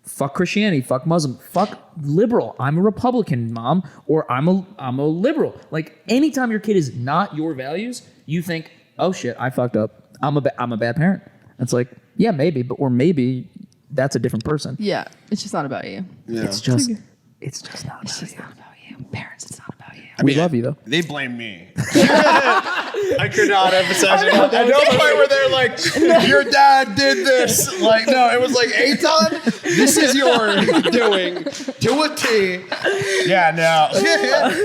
fuck Christianity, fuck Muslim, fuck liberal. I'm a Republican, mom, or I'm a liberal. Like anytime your kid is not your values, you think, oh shit, I fucked up. I'm a bad parent. It's like, yeah, maybe, or maybe that's a different person. Yeah, it's just not about you. Yeah. It's just not about you. Parents, it's not about you. We love you though. They blame me. I could not emphasize it. At no point where they're like, your dad did this. Like, no, it was like, Eitan, this is your doing to a T. Yeah, no.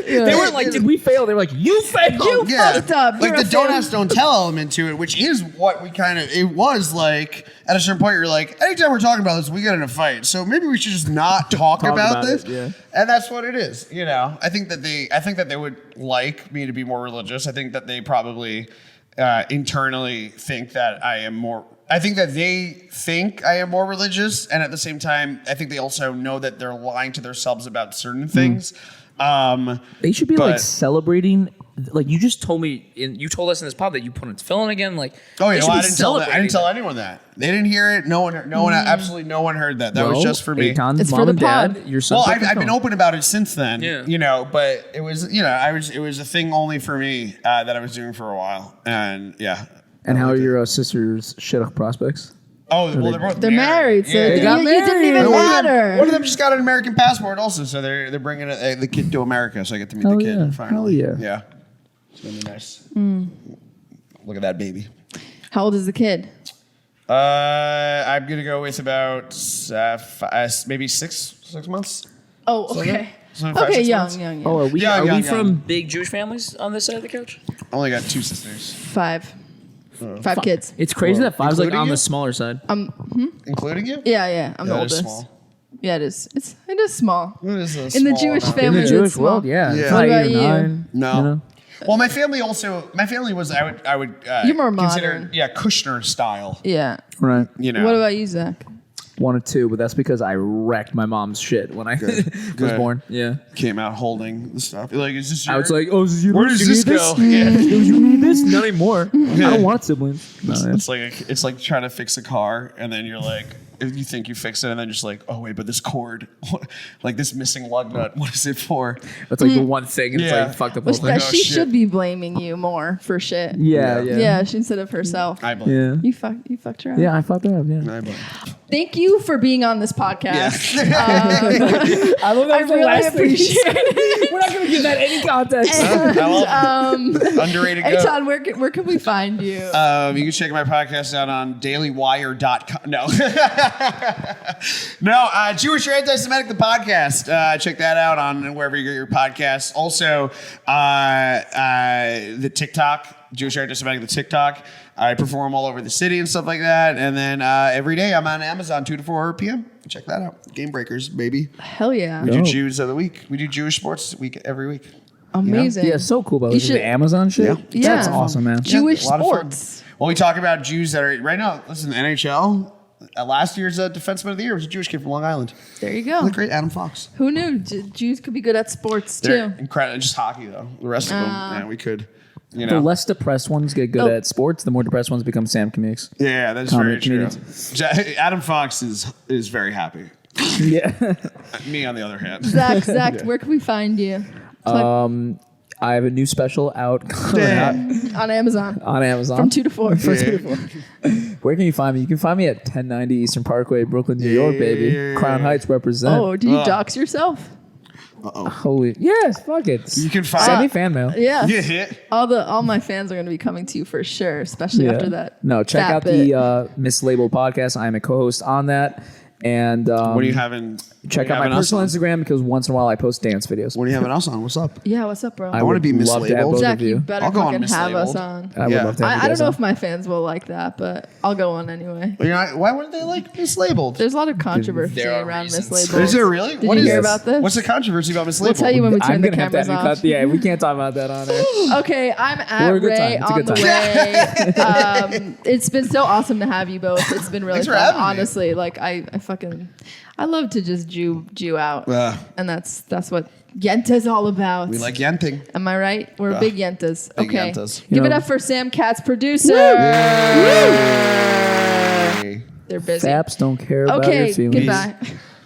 They weren't like, did we fail? They were like, you failed. You fucked up. Like the don't ask, don't tell element to it, which is what we it was like at a certain point, you're like, anytime we're talking about this, we get in a fight. So maybe we should just not talk about this. Yeah. And that's what it is. I think that they would like me to be more religious. I think that they probably internally think that I am more. I think that they think I am more religious, and at the same time, I think they also know that they're lying to themselves about certain things. They should be like celebrating. Like you just told me, you told us in this pod that you put in tefillin again. Like, I didn't tell anyone that. They didn't hear it. No one, absolutely no one heard that. That was just for me. Eitan's it's mom for the and dad. pod. Your son. Well, I've been open about it since then. Yeah. But it was, it was a thing only for me that I was doing for a while, and yeah. And how are your sister's shidduch prospects? Oh, well, they're both They're married, so They got you didn't even married. matter. One of them just got an American passport also, so they're bringing the kid to America, so I get to meet the kid finally. Hell yeah. Yeah. It's gonna be nice. Look at that baby. How old is the kid? I'm gonna go with about maybe 6 months. Oh, okay. So 5, 6 months. Young. Oh, are we Young. from big Jewish families on this side of the couch? I only got 2 sisters. 5. 5 kids. It's crazy that 5's like Including on you? the smaller side. Including you? Yeah. I'm the That is oldest. small. Yeah, it is. It is small. It is a In the small Jewish amount. family. In the it's Jewish small. world, yeah. Yeah. It's What not 8 about or you? 9. No. Well, my family was I would You're more consider modern. Kushner style. Yeah. Right. What about you, Zach? 1 or 2, but that's because I wrecked my mom's shit when I was Good. born. Yeah. Came out holding the stuff. Like, is this I your? was like, oh, is you Where does you this need go? Yeah. You need this? Not anymore. I don't want siblings. No, yeah. It's like trying to fix a car, and then you're like, if you think you fix it, and then just like, oh wait, but this cord, like this missing lug nut, what is it for? That's like the one thing, and it's Yeah. like fucked up. Which Whole thing. that she shit. should be blaming you more for shit. Yeah. Yeah, instead of herself. I blame. Yeah. You fucked her up. Yeah, I fucked up. Yeah. I blame. thank you for being on this podcast. I love that. I really appreciate it. We're not going to give that any context. Underrated goat. Eitan, where can we find you? You can check my podcast out on dailywire.com. No. No, Jewish or Antisemitic, the podcast. Check that out on wherever you get your podcasts. Also, the TikTok, Jewish or Antisemitic, the TikTok. I perform all over the city and stuff like that. And then every day I'm on Amazon 2 to 4 p.m. Check that out. Game Breakers, baby. Hell yeah. We do Jews of the week. We do Jewish sports every week. Amazing. Yeah, so cool. But the Amazon shit. Yeah. That's awesome, man. Jewish a lot of fun. sports. Well, we talk about Jews that are right now. Listen, the NHL. Last year's defenseman of the year was a Jewish kid from Long Island. There you go. The great Adam Fox. Who knew Jews could be good at sports They're too? incredible. Just hockey though. The rest of them, yeah, we could. You know. The less depressed ones get good at sports, the more depressed ones become Sam Comics. Yeah, that's very true. Adam Fox is very happy. Yeah. Me, on the other hand. Zach, where can we find you? I have a new special out coming out On Amazon. on Amazon. From 2 to 4. Where can you find me? You can find me at 1090 Eastern Parkway, Brooklyn, New York, baby. Crown Heights represent. Oh, did you dox yourself? Holy yes, fuck it. You can find Send me fan mail. Yeah. Yeah. All my fans are going to be coming to you for sure, especially after that. No, check that out bit. the Mislabeled podcast. I am a co-host on that. And What do you have in? check out my personal Instagram because once in a while I post dance videos. What do you have else on? What's up? Yeah, what's up, bro? I want to be love to have mislabeled. both Zach, of you you. better I'll go on fucking have us mislabeled. on. I would love to have you I guys don't know on. if my fans will like that, but I'll go on anyway. Why wouldn't they like mislabeled? There's a lot of controversy There are around reasons. mislabeled. Is there really? Did What you is hear this? about this? What's the controversy about mislabeled? We'll tell you when we turn I'm the gonna have to cameras have you off. cut. Yeah, we can't talk about that on air. Okay, I'm at We're a good Ray time. It's a on good the time. way. It's been so awesome to have you both. It's been really Thanks for fun. having me. Honestly, like I love to just Jew out, and that's what Yenta's all about. We like yenting. Am I right? We're big Yentas. Big Okay, Yentas. give You it know- up for Sam Katz, producer. Hey. They're busy. Saps don't care about your Okay, feelings. goodbye.